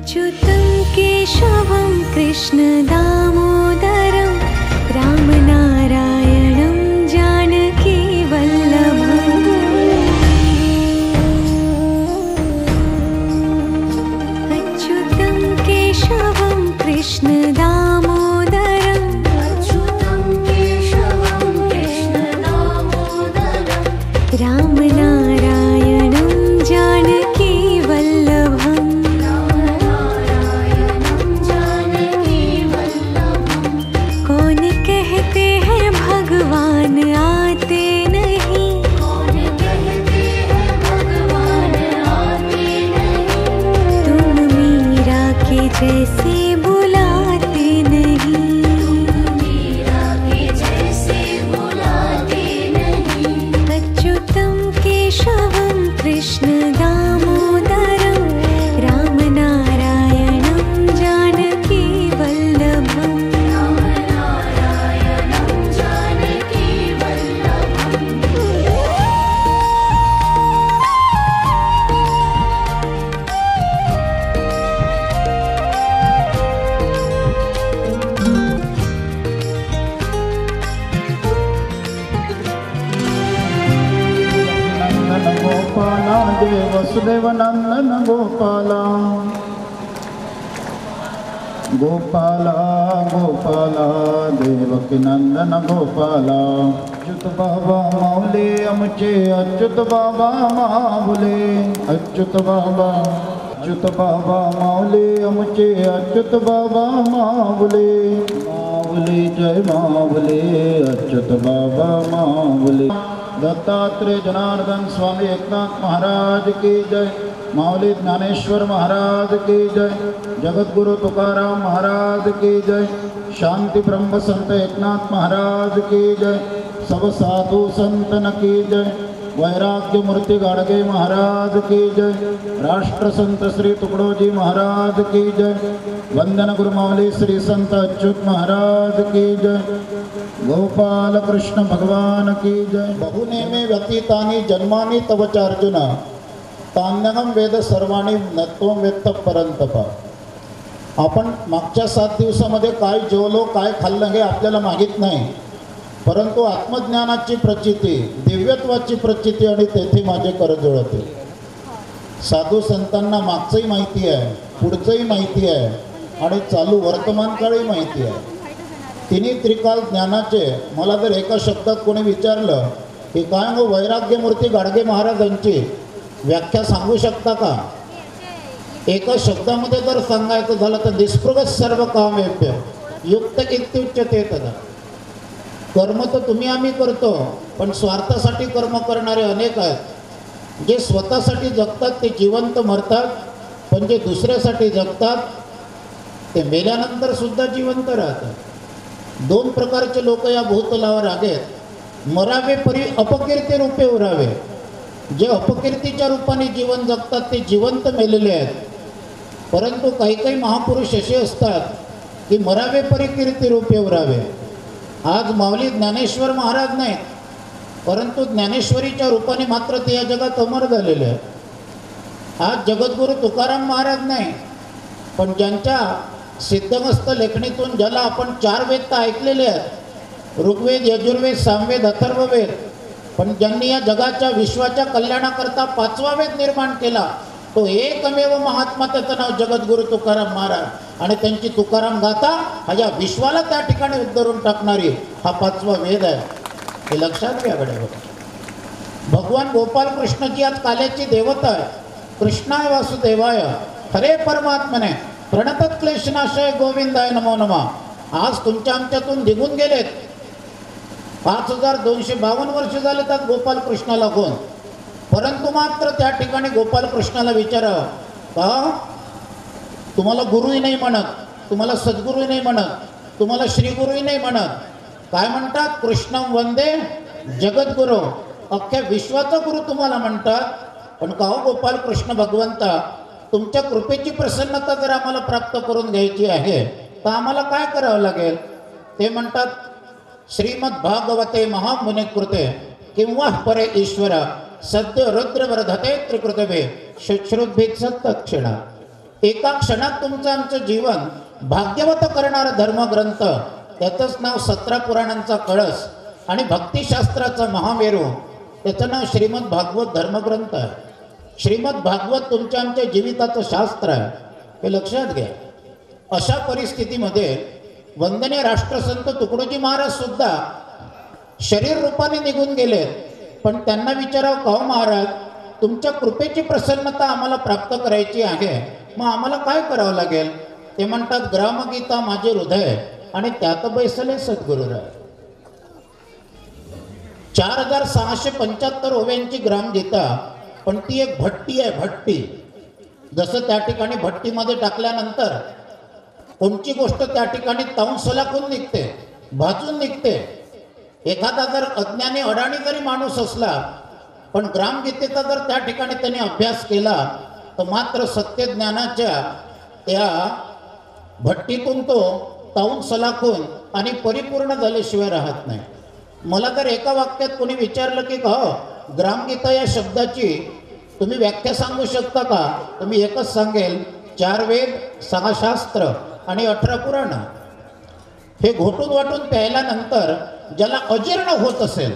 अच्युतं केशवं कृष्णदामोदरं रामनारायणं जानकीवल्लभम् अच्युतं केशवं कृष्णदामोदरं रामनारायणं जानकीवल्लभम् कौन कहते हैं भगवान आते नहीं, तुम मीरा के जैसे बुलाते नहीं, अच्युतं केशवं कृष्णदामोदरं रामनारायणं जानकीवल्लभम् नंदन गोपाला जय वसुदेव नंदन गोपाला गोपाला गोपाला देवकी नंदन गोपाला अच्युत बाबा माऊली आमचे अच्युत बाबा माऊली अच्युत बाबा माऊली आमचे अच्युत बाबा माऊली माऊली जय माऊली अच्युत बाबा माऊली दत्तात्रेय जनार्दन स्वामी एकनाथ महाराज की जय, माऊली ज्ञानेश्वर महाराज की जय, जगद्गुरु तुकाराम महाराज की जय, शांति ब्रह्म संत एकनाथ महाराज की जय, सब साधु संतन की जय, वैराग्य मूर्ति गाडगे महाराज की जय, राष्ट्र संत श्री तुकडोजी महाराज की जय, वंदन गुरु माऊली श्री संत अच्युत महाराज की जय, गोपाल कृष्ण भगवान की जय। बहुनेमे व्यतीतानि जन्मानि तव च अर्जुन तान्यहं वेद सर्वाणि नत्वं वेत्त परंतप। आपण मागच्या 7 दिवसामध्ये काय जेवलो काय खाल्लं हे आपल्याला माहित नाही, परंतु आत्मज्ञानाची प्रचिती दिव्यत्वाची प्रचिती आणि तेथे माझे कर जुळते। साधू संतांना मागचंही माहिती आहे, पुढचंही माहिती आहे आणि चालू वर्तमान काळही माहिती आहे। तिन्ही त्रिकाल ज्ञानाचे मला जर एका शब्दात कोणी विचारलं की काय हो वैराग्य मूर्ती गाडगे महाराजांची व्याख्या सांगू शकता का, एका शब्दामध्ये जर सांगायचं झालं तर निष्पृह सर्व कामेभ्य युक्त इत्युच्यते तदा। कर्म तर तुम्ही आम्ही करतो, पण स्वार्थासाठी कर्म करणारे अनेक आहेत। जे स्वतःसाठी जगतात ते जिवंत मरतात, पण जे दुसऱ्यासाठी जगतात ते मेल्यानंतर सुद्धा जिवंत राहतात। 2 प्रकारचे लोक या भूतलावर आहेत, मरावे परी अपकीर्ती रूपे उरावे। जे अपकीर्तीच्या रूपाने जीवन जगतात ते जिवंत मेलेले आहेत, परंतु काही काही महापुरुष असे असतात की मरावे परी कीर्ती रूपे उरावे। आज माऊली ज्ञानेश्वर महाराज नाहीत, परंतु ज्ञानेश्वरीच्या रूपाने मात्र ते या जगात अमर झालेले आहेत। आज जगद्गुरु तुकाराम महाराज नाही, पण ज्यांच्या सिद्धमस्त लेखणीतून ज्याला आपण 4 वेद तर ऐकलेले आहेत, ऋग्वेद यजुर्वेद सामवेद अथर्ववेद, पण ज्यांनी या जगाच्या विश्वाच्या कल्याणाकरता 5वा वेद निर्माण केला तो एकमेव महात्मा, त्याचं नाव जगद्गुरु तुकाराम महाराज। आणि त्यांची तुकाराम गाथा हा या विश्वाला त्या ठिकाणी उद्धरून टाकणारी हा 5वा वेद आहे, हे लक्षात घ्या गड्या। भगवान गोपाल कृष्णजी आज काल्याची देवता आहे। कृष्णाय वासुदेवाय हरे परमात्मने प्रणतत क्लेशनाशय गोविंदाय नमो नमः। आज तुमच्या आमच्यातून निघून गेलेत 5252 वर्ष झाले त्यात गोपाल कृष्णाला कोण, परंतु मात्र त्या ठिकाणी गोपाल कृष्णाला विचारावं का तुम्हाला गुरुही नाही म्हणत, तुम्हाला सद्गुरूही नाही म्हणत, तुम्हाला श्रीगुरूही नाही म्हणत, काय म्हणतात कृष्णं वंदे जगद्गुरु, अख्ख्या विश्वाचा गुरु तुम्हाला म्हणतात। पण का हो गोपाल कृष्ण भगवंता, तुमच्या कृपेची प्रसन्नता जर आम्हाला प्राप्त करून घ्यायची आहे तर आम्हाला काय करावं लागेल? ते म्हणतात श्रीमद् भागवते महामुने कृते किंवा परे ईश्वर सद्य रुद्र वर्धते त्रिकृतवे शुश्रुद्भित सत्तक्षणा। एका क्षणात तुमचं आमचं जीवन भाग्यवत करणारा धर्मग्रंथ, त्याचंच नाव 17 पुराणांचा कळस आणि भक्तिशास्त्राचा महामेरू, त्याचं नाव श्रीमद भागवत धर्मग्रंथ आहे. श्रीमद भागवत तुमच्या आमच्या जीविताचं शास्त्र आहे, हे लक्षात घ्या. अशा परिस्थितीमध्ये वंदनीय राष्ट्रसंत तुकडोजी महाराज सुद्धा शरीर रूपाने निघून गेले. पण त्यांना विचारावं, का महाराज, तुमच्या कृपेची प्रसन्नता आम्हाला प्राप्त करायची आहे, मग आम्हाला काय करावं लागेल? ते म्हणतात, ग्रामगीता माझे हृदय आणि त्यात बैसले सद्गुरुराय. 4675 ओव्यांची ग्रामगीता, पण ती एक भट्टी आहे, भट्टी. जसं त्या ठिकाणी भट्टीमध्ये टाकल्यानंतर कोणची गोष्ट त्या ठिकाणी ताऊन सलाखून निघते, भाजून निघते. एखादा जर अज्ञानी अडाणी जरी माणूस असला, पण ग्रामगीतेचा जर त्या ठिकाणी त्याने अभ्यास केला, तर मात्र सत्यज्ञानाच्या त्या भट्टीतून तो ताऊन सलाखून आणि परिपूर्ण झाल्याशिवाय राहत नाही. मला जर एका वाक्यात कोणी विचारलं की ग्रामगीता या शब्दाची तुम्ही व्याख्या सांगू शकता का, तर मी एकच सांगेल, 4 वेद, 6 शास्त्र आणि 18 पुराण. हे घोटून वाटून प्यायल्यानंतर ज्याला अजीर्ण होत असेल,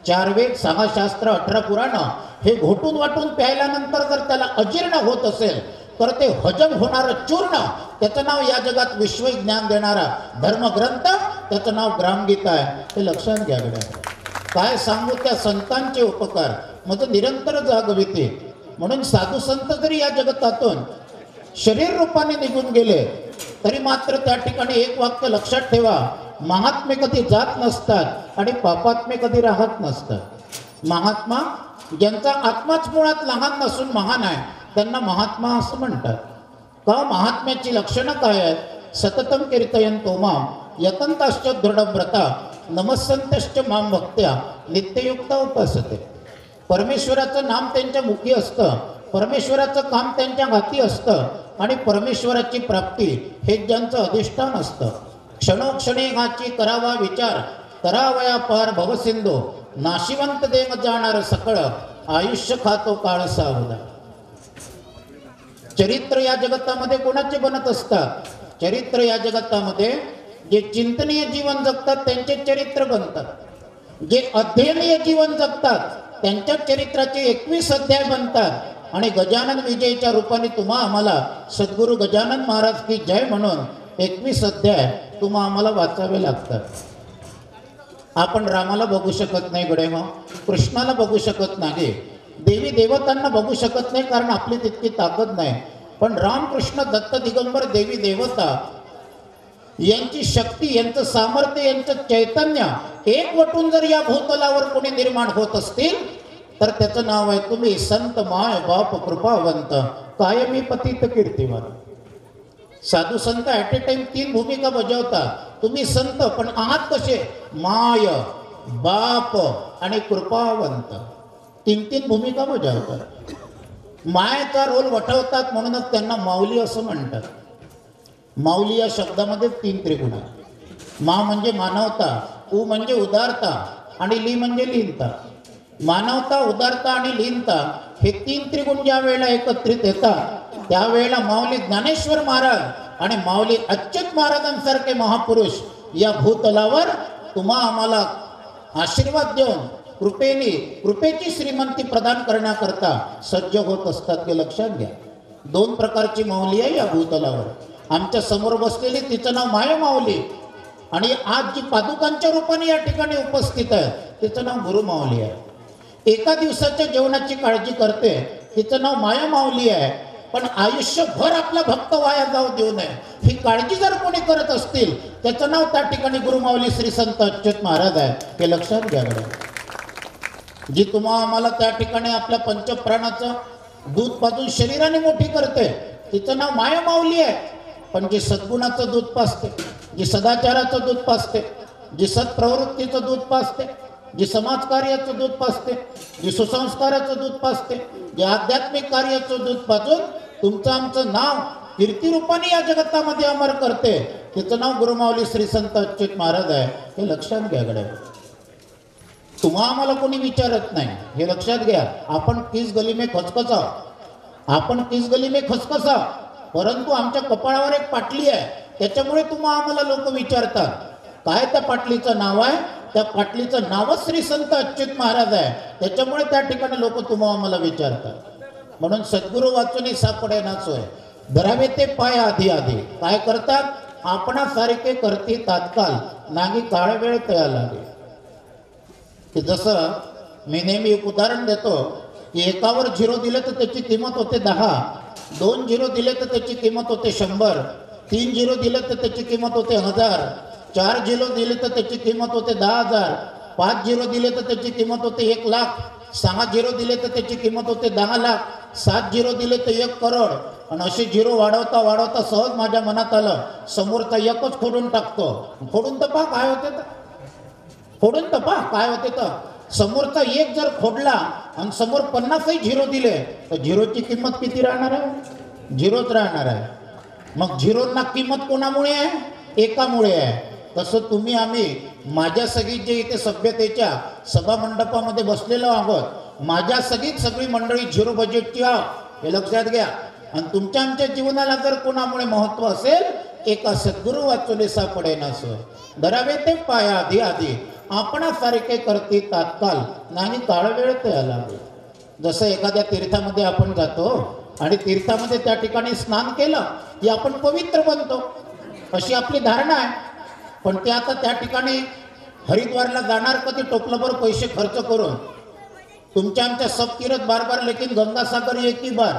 4 वेद, 6 शास्त्र, 18 पुराण हे घोटून वाटून प्यायल्यानंतर जर त्याला अजीर्ण होत असेल, तर ते हजम होणारं चूर्ण, त्याचं नाव या जगात विश्वज्ञान देणारा धर्मग्रंथ, त्याचं नाव ग्रामगीता आहे. हे लक्षात घ्या. काय सांगू त्या संतांचे उपकार, माझं निरंतर जागविते. म्हणून साधू संत जरी या जगतातून शरीर रूपाने निघून गेले, तरी मात्र त्या ठिकाणी एक वाक्य लक्षात ठेवा, महात्मे कधी जात नसतात आणि पापात्मे कधी राहत नसतात. महात्मा, ज्यांचा आत्माच मुळात लहान नसून महान आहे, त्यांना महात्मा असं म्हणतात. का? महात्म्याची लक्षणं काय आहेत? सततम कीर्तयन्तो माम यतन्ताश्च दृढव्रता नमस्सन्त्यश्च माम भक्त्या नित्ययुक्ता उपासते. परमेश्वराचं नाम त्यांच्या मुखी असतं, परमेश्वराचं काम त्यांच्या हाती असतं आणि परमेश्वराची प्राप्ती हे ज्यांचं अधिष्ठान असतं. क्षणोक्षणी हाची करावा विचार, करावया पार भवसिंधू, नाशिवंत देव जाणार सकळ, आयुष्य खातो काळ सावधा. चरित्र या जगतामध्ये कोणाचे बनत असतात? चरित्र या जगतामध्ये जे चिंतनीय जीवन जगतात त्यांचे चरित्र बनतात. जे अध्ययनीय जीवन जगतात त्यांच्या चरित्राचे 21 अध्याय बनतात. आणि गजानन विजयच्या रूपाने तुम्हा आम्हाला सद्गुरू गजानन महाराज की जय म्हणून 21 अध्याय तुम्हा आम्हाला वाचावे लागतात. आपण रामाला बघू शकत नाही गडे, मग कृष्णाला बघू शकत नाही, देवी देवतांना बघू शकत नाही, कारण आपली तितकी ताकद नाही. पण रामकृष्ण दत्त दिगंबर देवी देवता यांची शक्ती, यांचं सामर्थ्य, यांचं चैतन्य एकवटून जर या भूतलावर कोणी निर्माण होत असतील, तर त्याचं नाव आहे तुम्ही संत माय बाप कृपावंत कायमी पतित कीर्तिमान. साधू संत ॲट ए टाइम 3 भूमिका बजावतात. तुम्ही संत, पण आहात कसे? माय, बाप आणि कृपावंत. 3 भूमिका बजावतात. मायेचा रोल वठवतात, म्हणूनच त्यांना माऊली असं म्हणतात. माऊली या शब्दामध्ये 3 त्रिगुण आहेत. मा म्हणजे मानवता, उ म्हणजे उदारता आणि ली म्हणजे लीनता. मानवता, उदारता आणि लीनता हे 3 त्रिगुण ज्या वेळेला एकत्रित येतात, त्यावेळेला माऊली ज्ञानेश्वर महाराज आणि माऊली अच्युत महाराजांसारखे महापुरुष या भूतलावर तुम्हा आम्हाला आशीर्वाद देऊन कृपेची श्रीमंती प्रदान करण्याकरता सज्ज होत असतात. हे लक्षात घ्या. 2 प्रकारची माऊली आहे या भूतलावर. आमच्या समोर बसलेली तिचं नाव माया माऊली, आणि आज जी पादुकांच्या रूपाने या ठिकाणी उपस्थित आहे तिचं नाव गुरु माऊली आहे. एका दिवसाच्या जेवणाची काळजी करते, तिचं नाव माया माऊली आहे. पण आयुष्यभर आपला भक्त वाया जाऊ देऊ नये ही काळजी जर कोणी करत असतील, त्याचं नाव त्या ठिकाणी गुरु माऊली श्री संत अच्युत महाराज आहे. हे लक्षात घ्या. जी तुम्हा आम्हाला त्या ठिकाणी आपल्या पंचप्राणाचं दूध पाजून शरीराने मोठी करते, तिचं नाव माया माऊली आहे. पण जी सद्गुणाचं दूध पाजते, जी सदाचाराचं दूध पाजते, जी सत्प्रवृत्तीचं दूध पाजते, जी समाजकार्याचं दूध पाजते, जी सुसंस्काराचं दूध पाजते, जे आध्यात्मिक कार्याचं दूध पाजून तुमचं आमचं नाव कीर्तिरूपाने या जगतामध्ये अमर करते, तिचं नाव गुरुमाऊली श्री संत अच्युत महाराज आहे. हे लक्षात घ्या. गड्या, तुम्हा आम्हाला कोणी विचारत नाही, हे लक्षात घ्या. आपण किस गली में खचखसा, आपण किस गली में खचखसा, परंतु आमच्या कपाळावर एक पाटली आहे, त्याच्यामुळे तुम्हा आम्हाला लोक विचारतात. काय त्या पाटलीचं नाव आहे? त्या पाटलीचं नावच श्री संत अच्युत महाराज आहे, त्याच्यामुळे त्या ठिकाणी लोक तुम्हा आम्हाला विचारतात. म्हणून सद्गुरू वाचून सापडे ना सोय, धरावे ते पाय आधी आधी. काय करतात? आपणासारखे करते तात्काळ, नागी काळ वेळ तया लागे. की जसं मी नेहमी एक उदाहरण देतो की एकावर 0 दिले तर त्याची किंमत होते 10, 2 0 दिले तर त्याची किंमत होते 100, 3 0 दिले तर त्याची किंमत होते 1000, 4 0 दिले तर त्याची किंमत होते 10,000, 5 0 दिले तर त्याची किंमत होते 1,00,000, 6 0 दिले तर त्याची किंमत होते 10 लाख, 7 0 दिले तर 1 करोड. आणि असे 0 वाढवता वाढवता सहज माझ्या मनात आलं, समोरचा एकच फोडून टाकतो. फोडून तर पहा काय होते, तर फोडून तर पहा काय होते. तर समोरचा एक जर फोडला आणि समोर 50ही 0 दिले तर 0ची किंमत किती राहणार आहे? 0च राहणार आहे. मग 0ना किंमत कोणामुळे आहे? एकामुळे आहे. तसं तुम्ही आम्ही माझ्या सगळी जे इथे सभ्यतेच्या सभा मंडपामध्ये बसलेलो आहोत, माझ्या सगळी मंडळी 0 बजेटची आहोत, हे लक्षात घ्या. आणि तुमच्या आमच्या जीवनाला जर कोणामुळे महत्व असेल, एका सद्गुरू वाचुले सापडे ना सोय, धरावे ते पाय आधी आधी, आपणासारखे करते तात्काळ, नाही काळ वेळ तया लागे. जसं एखाद्या तीर्थामध्ये आपण जातो आणि तीर्थामध्ये त्या ठिकाणी स्नान केलं की आपण पवित्र बनतो, अशी आपली धारणा आहे. पण ते आता त्या ठिकाणी हरिद्वारला जाणार कधी टोपलभर पैसे खर्च करून, तुमच्या आमच्या सब तीर्थ बार बार लेकिन गंगासागर एक ही बार,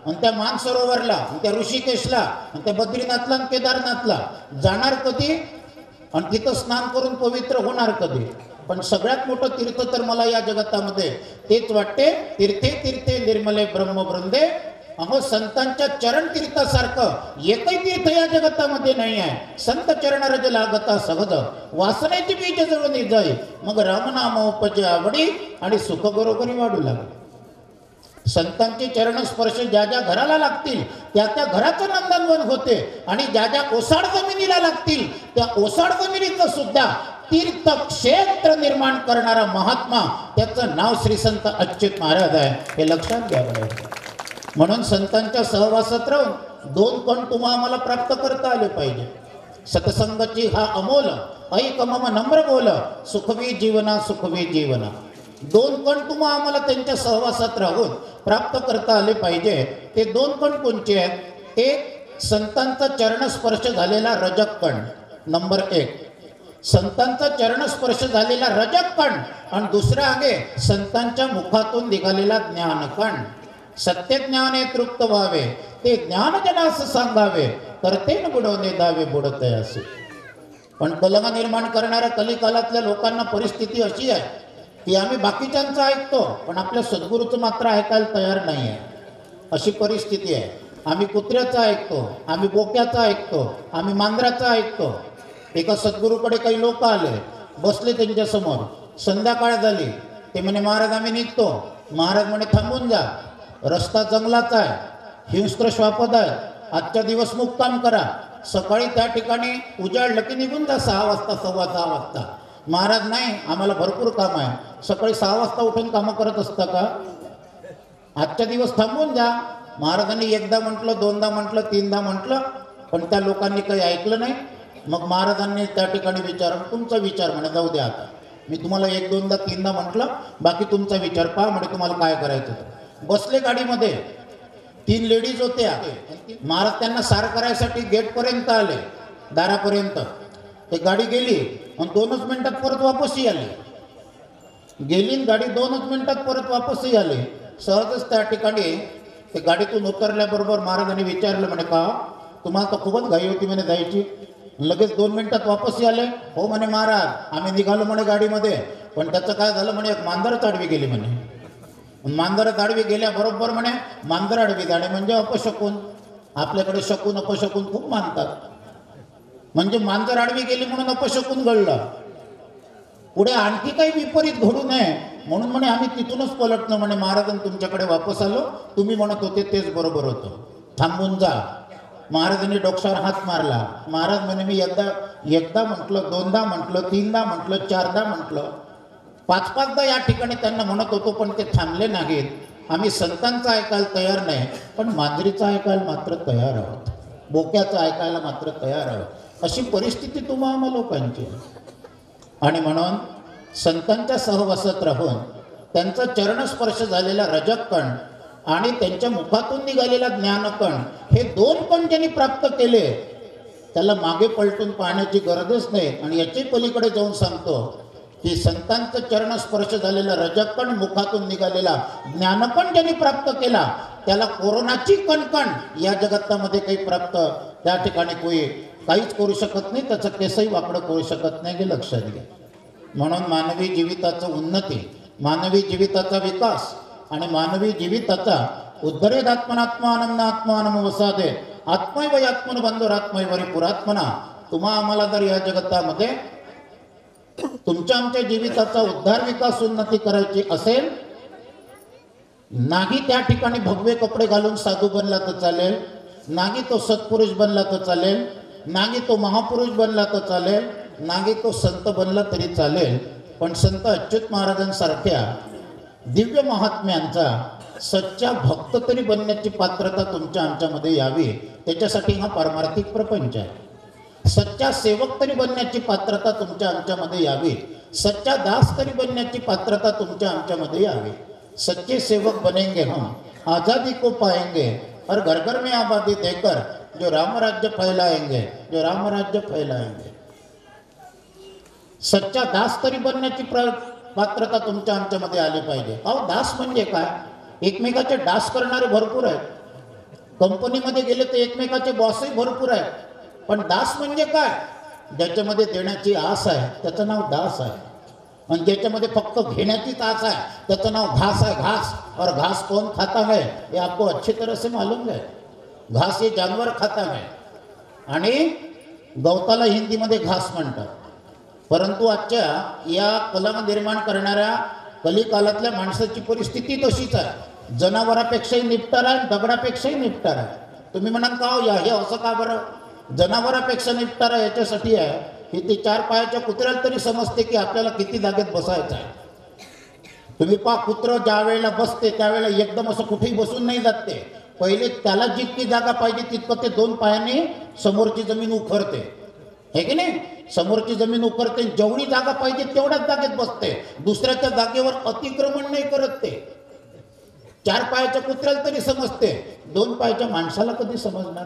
आणि त्या मानसरोवरला, आणि त्या ऋषिकेशला, आणि त्या बद्रीनाथला आणि केदारनाथला जाणार कधी, आणि तिथं स्नान करून पवित्र होणार कधी. पण सगळ्यात मोठं तीर्थ तर मला या जगतामध्ये तेच वाटते, तीर्थे तीर्थे निर्मले ब्रह्मवृंदे. अहो संतांच्या चरण तीर्थासारखं एकही तीर्थ या जगतामध्ये नाही आहे. संत चरण रज लागता सहज, वासनेची बीज जळून जाई, मग रामनाम उपजे आवडी, आणि सुख बरोबरी वाढू लागले. संतांचे चरण स्पर्श ज्या ज्या घराला लागतील त्या त्या घराचं नंदनवन होते, आणि ज्या ज्या ओसाड जमिनीला लागतील त्या ओसाड जमिनीचं सुद्धा तीर्थक्षेत्र निर्माण करणारा महात्मा, त्याचं नाव श्री संत अच्युत महाराज आहे, हे लक्षात घ्यावं. म्हणून संतांच्या सहवासात राहून 2 कण तुम्हा आम्हाला प्राप्त करता आले पाहिजे. सतसंगची हा अमोल, ऐक मम नम्र बोल, सुखवी जीवना सुखवी जीवना. 2 कण तुम्हा आम्हाला त्यांच्या सहवासात राहून प्राप्त करता आले पाहिजे. ते 2 कण कोणचे आहेत? एक, संतांचा चरणस्पर्श झालेला रजक कण, नंबर 1 संतांचा चरणस्पर्श झालेला रजक कण, आणि दुसरा आहे संतांच्या मुखातून निघालेला ज्ञानकण. सत्य ज्ञाने तृप्त व्हावे, ते ज्ञान जनास सांगावे, करतेन बुडवणे दावे बुडते असे. पण कलंग निर्माण करणाऱ्या कलिकालातल्या लोकांना परिस्थिती अशी आहे की आम्ही बाकीच्यांचं ऐकतो पण आपल्या सद्गुरूचं मात्र ऐकायला तयार नाही आहे, अशी परिस्थिती आहे. आम्ही कुत्र्याचं ऐकतो, आम्ही बोक्याचं ऐकतो, आम्ही मांजराचं ऐकतो. एका सद्गुरूकडे काही लोक आले, बसले त्यांच्यासमोर, संध्याकाळ झाली. ते म्हणे महाराज आम्ही निघतो. महाराज म्हणे थांबून जा, रस्ता जंगलाचा आहे, हिंस्त्र श्वापद आहे, आजच्या दिवस मुक्काम करा, सकाळी त्या ठिकाणी उजाडलं की निघून जा 6 वाजता 6:15 वाजता. महाराज नाही, आम्हाला भरपूर काम आहे. सकाळी 6 वाजता उठून कामं करत असता का? आजच्या दिवस थांबून जा. महाराजांनी एकदा म्हटलं, 2दा म्हटलं, 3दा म्हटलं, पण त्या लोकांनी काही ऐकलं नाही. मग महाराजांनी त्या ठिकाणी विचारलं, तुमचा विचार म्हणे, जाऊ द्या आता, मी तुम्हाला 1, 2दा 3दा म्हटलं, बाकी तुमचा विचार पहा म्हणे, तुम्हाला काय करायचं. बसले गाडीमध्ये, 3 लेडीज होत्या. महाराज त्यांना सार करायसाठी गेटपर्यंत आले, दारापर्यंत. ते गाडी गेली आणि 2च मिनिटात परत वापसही आली. गेली गाडी 2च मिनिटात परत वापसही आली. सहजच त्या ठिकाणी ते गाडीतून उतरल्याबरोबर महाराजांनी विचारलं म्हणे, का तुम्हाला तर खूपच घाई होती म्हणे जायची, लगेच 2 मिनिटात वापसही आले. हो म्हणे महाराज, आम्ही निघालो म्हणे गाडीमध्ये, पण त्याचं काय झालं म्हणे, एक मांजरच आडवी गेली म्हणे. मांजरच आडवी गेल्याबरोबर म्हणे, मांजर आडवी जाणे म्हणजे अपशकून. आपल्याकडे शकून अपशकून खूप मानतात. म्हणजे मांजर आडवी गेली म्हणून अपशकून घडलं, पुढे आणखी काही विपरीत घडू नये म्हणून म्हणे आम्ही तिथूनच पलटलो म्हणे. महाराजांनी तुमच्याकडे वापस आलो, तुम्ही म्हणत होते तेच बरोबर होतं, थांबून जा. महाराजांनी डोक्यावर हात मारला. महाराज म्हणे, मी एकदा म्हटलं, 2दा म्हटलं, 3दा म्हटलं, 4दा म्हटलं, 5-5दा या ठिकाणी त्यांना म्हणत होतो, पण ते थांबले नाहीत. आम्ही संतांचं ऐकायला तयार नाही, पण मांजरीचं ऐकायला मात्र तयार आहोत, बोक्याचं ऐकायला मात्र तयार आहोत. अशी परिस्थिती तुम्हा आम्हा लोकांची. आणि म्हणून संतांच्या सहवासात राहून त्यांचा चरणस्पर्श झालेला रजककण आणि त्यांच्या मुखातून निघालेला ज्ञानकण, हे दोन कण ज्यांनी प्राप्त केले त्याला मागे पलटून पाहण्याची गरजच नाही. आणि याची पलीकडे जाऊन सांगतो की संतांचं चरणस्पर्श झालेला रजककण, मुखातून निघालेला ज्ञानकण ज्यांनी प्राप्त केला त्याला कोरोनाची कणकण या जगतामध्ये काही प्राप्त त्या ठिकाणी काहीच करू शकत नाही, त्याचं केसही वाकडं करू शकत नाही, हे लक्षात घ्या. म्हणून मानवी जीविताचं उन्नती, मानवी जीविताचा विकास आणि मानवी जीविताचा उद्धरेद आत्मनात्मानंद आत्मानम वसादे आत्मैव आत्मन बंधुरात्मैवरी पुरात्मना. तुम्हा आम्हाला जर या जगतामध्ये तुमच्या आमच्या जीविताचा उद्धार विकास उन्नती करायची असेल, नाही त्या ठिकाणी भगवे कपडे घालून साधू बनला तर चालेल, नाही तो सत्पुरुष बनला तर चालेल, नाही तो महापुरुष बनला तर चालेल, नाही तो संत बनला तरी चालेल, पण संत अच्युत महाराजांसारख्या दिव्य महात्म्यांचा सच्चा भक्त तरी बनण्याची पात्रता तुमच्या आमच्यामध्ये यावी, त्याच्यासाठी हा पारमार्थिक प्रपंच आहे. सच्चा सेवक तरी बनण्याची पात्रता तुमच्या आमच्यामध्ये यावी, सच्चा दास तरी बनण्याची पात्रता तुमच्या आमच्यामध्ये यावी. सच्चे सेवक बनेंगे हम, आज़ादी को पाएंगे और घर घर में आबादी देकर जो राम राज्य फैलाएंगे, जो राम राज्य फैलाएंगे. सच्चा दास तरी बनण्याची पात्रता तुमच्या आमच्यामध्ये आली पाहिजे. अहो, दास म्हणजे काय? एकमेकाचे डास करणारे भरपूर आहेत, कंपनीमध्ये गेले तर एकमेकाचे बॉसही भरपूर आहेत, पण दास म्हणजे काय? ज्याच्यामध्ये देण्याची आस आहे त्याचं नाव दास आहे, आणि ज्याच्यामध्ये फक्त घेण्याचीच आस आहे त्याचं नाव घास आहे. घास. और घास कौन खाता है ये आपको अच्छी तरह से मालूम है. घास हे जानवर खाता है आणि गवताला हिंदीमध्ये घास म्हणतात. परंतु आजच्या या कलम निर्माण करणाऱ्या कलिकालातल्या माणसाची परिस्थिती तशीच आहे. जनावरापेक्षाही निपटारा आहे, दगडापेक्षाही निपटारा आहे. तुम्ही म्हणाल का हो, हे असं का बरं? जनावरापेक्षा निपटारा याच्यासाठी आहे की ती चार पायाच्या कुत्र्याला तरी समजते की आपल्याला किती जागेत बसायचं आहे. तुम्ही पहा, कुत्रं ज्या वेळेला बसते त्यावेळेला एकदम असं कुठेही बसून नाही जात ते. पहिले त्याला जितकी जागा पाहिजे तितकं ते दोन पायाने समोरची जमीन उखरते, हे की नाही? समोरची जमीन उखरते, जेवढी जागा पाहिजे तेवढ्याच जागेत बसते, दुसऱ्याच्या जागेवर अतिक्रमण नाही करत ते. चार पायाच्या कुत्र्याला तरी समजते, दोन पायाच्या माणसाला कधी समजणार?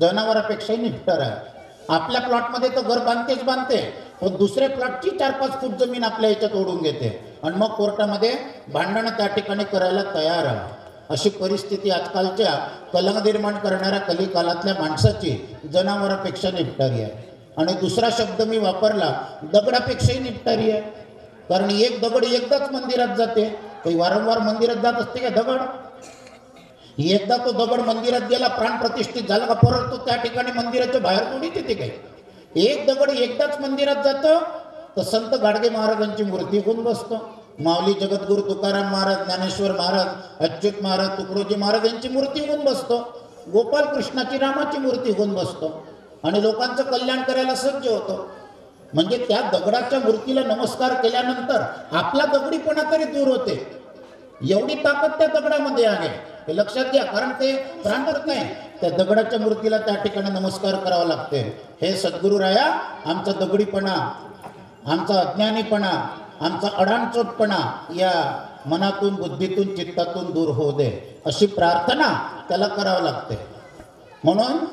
जनावरापेक्षाही निपटारा आहे. आपल्या प्लॉटमध्ये तर घर बांधतेच बांधते, पण दुसऱ्या प्लॉटची 4-5 फूट जमीन आपल्या याच्यात ओढून घेते आणि मग कोर्टामध्ये भांडणं त्या ठिकाणी करायला तयार आहे. अशी परिस्थिती आजकालच्या कलंक निर्माण करणाऱ्या कलिकालातल्या माणसाची जनावरापेक्षा निपटारी आहे. आणि दुसरा शब्द मी वापरला, दगडापेक्षाही निपटारी आहे. कारण एक दगड एकदाच मंदिरात जाते, काही वारंवार मंदिरात जात असते का दगड? एकदा तो दगड मंदिरात गेला, प्राण प्रतिष्ठित झाला का परत तो त्या ठिकाणी मंदिराच्या बाहेर थोडीच येते काही. एक दगड एकदाच मंदिरात जातो तर संत गाडगे महाराजांची मूर्ती होऊन बसतो, माऊली जगद्गुरु तुकाराम महाराज, ज्ञानेश्वर महाराज, अच्युत महाराज, तुकडोजी महाराज यांची मूर्ती होऊन बसतो, गोपाल कृष्णाची, रामाची मूर्ती होऊन बसतो आणि लोकांचं कल्याण करायला सज्ज होतो. म्हणजे त्या दगडाच्या मूर्तीला नमस्कार केल्यानंतर आपला दगडीपणा तरी दूर होते. एवढी ताकद त्या दगडामध्ये आहे, हे लक्षात घ्या. कारण ते प्राणत नाही, त्या दगडाच्या मूर्तीला त्या ठिकाणी नमस्कार करावा लागते. हे सद्गुरुराया, आमचा दगडीपणा, आमचा अज्ञानीपणा, आमचा अडाणचोटपणा या मनातून, बुद्धीतून, चित्तातून दूर होऊ दे, अशी प्रार्थना त्याला करावं लागते. म्हणून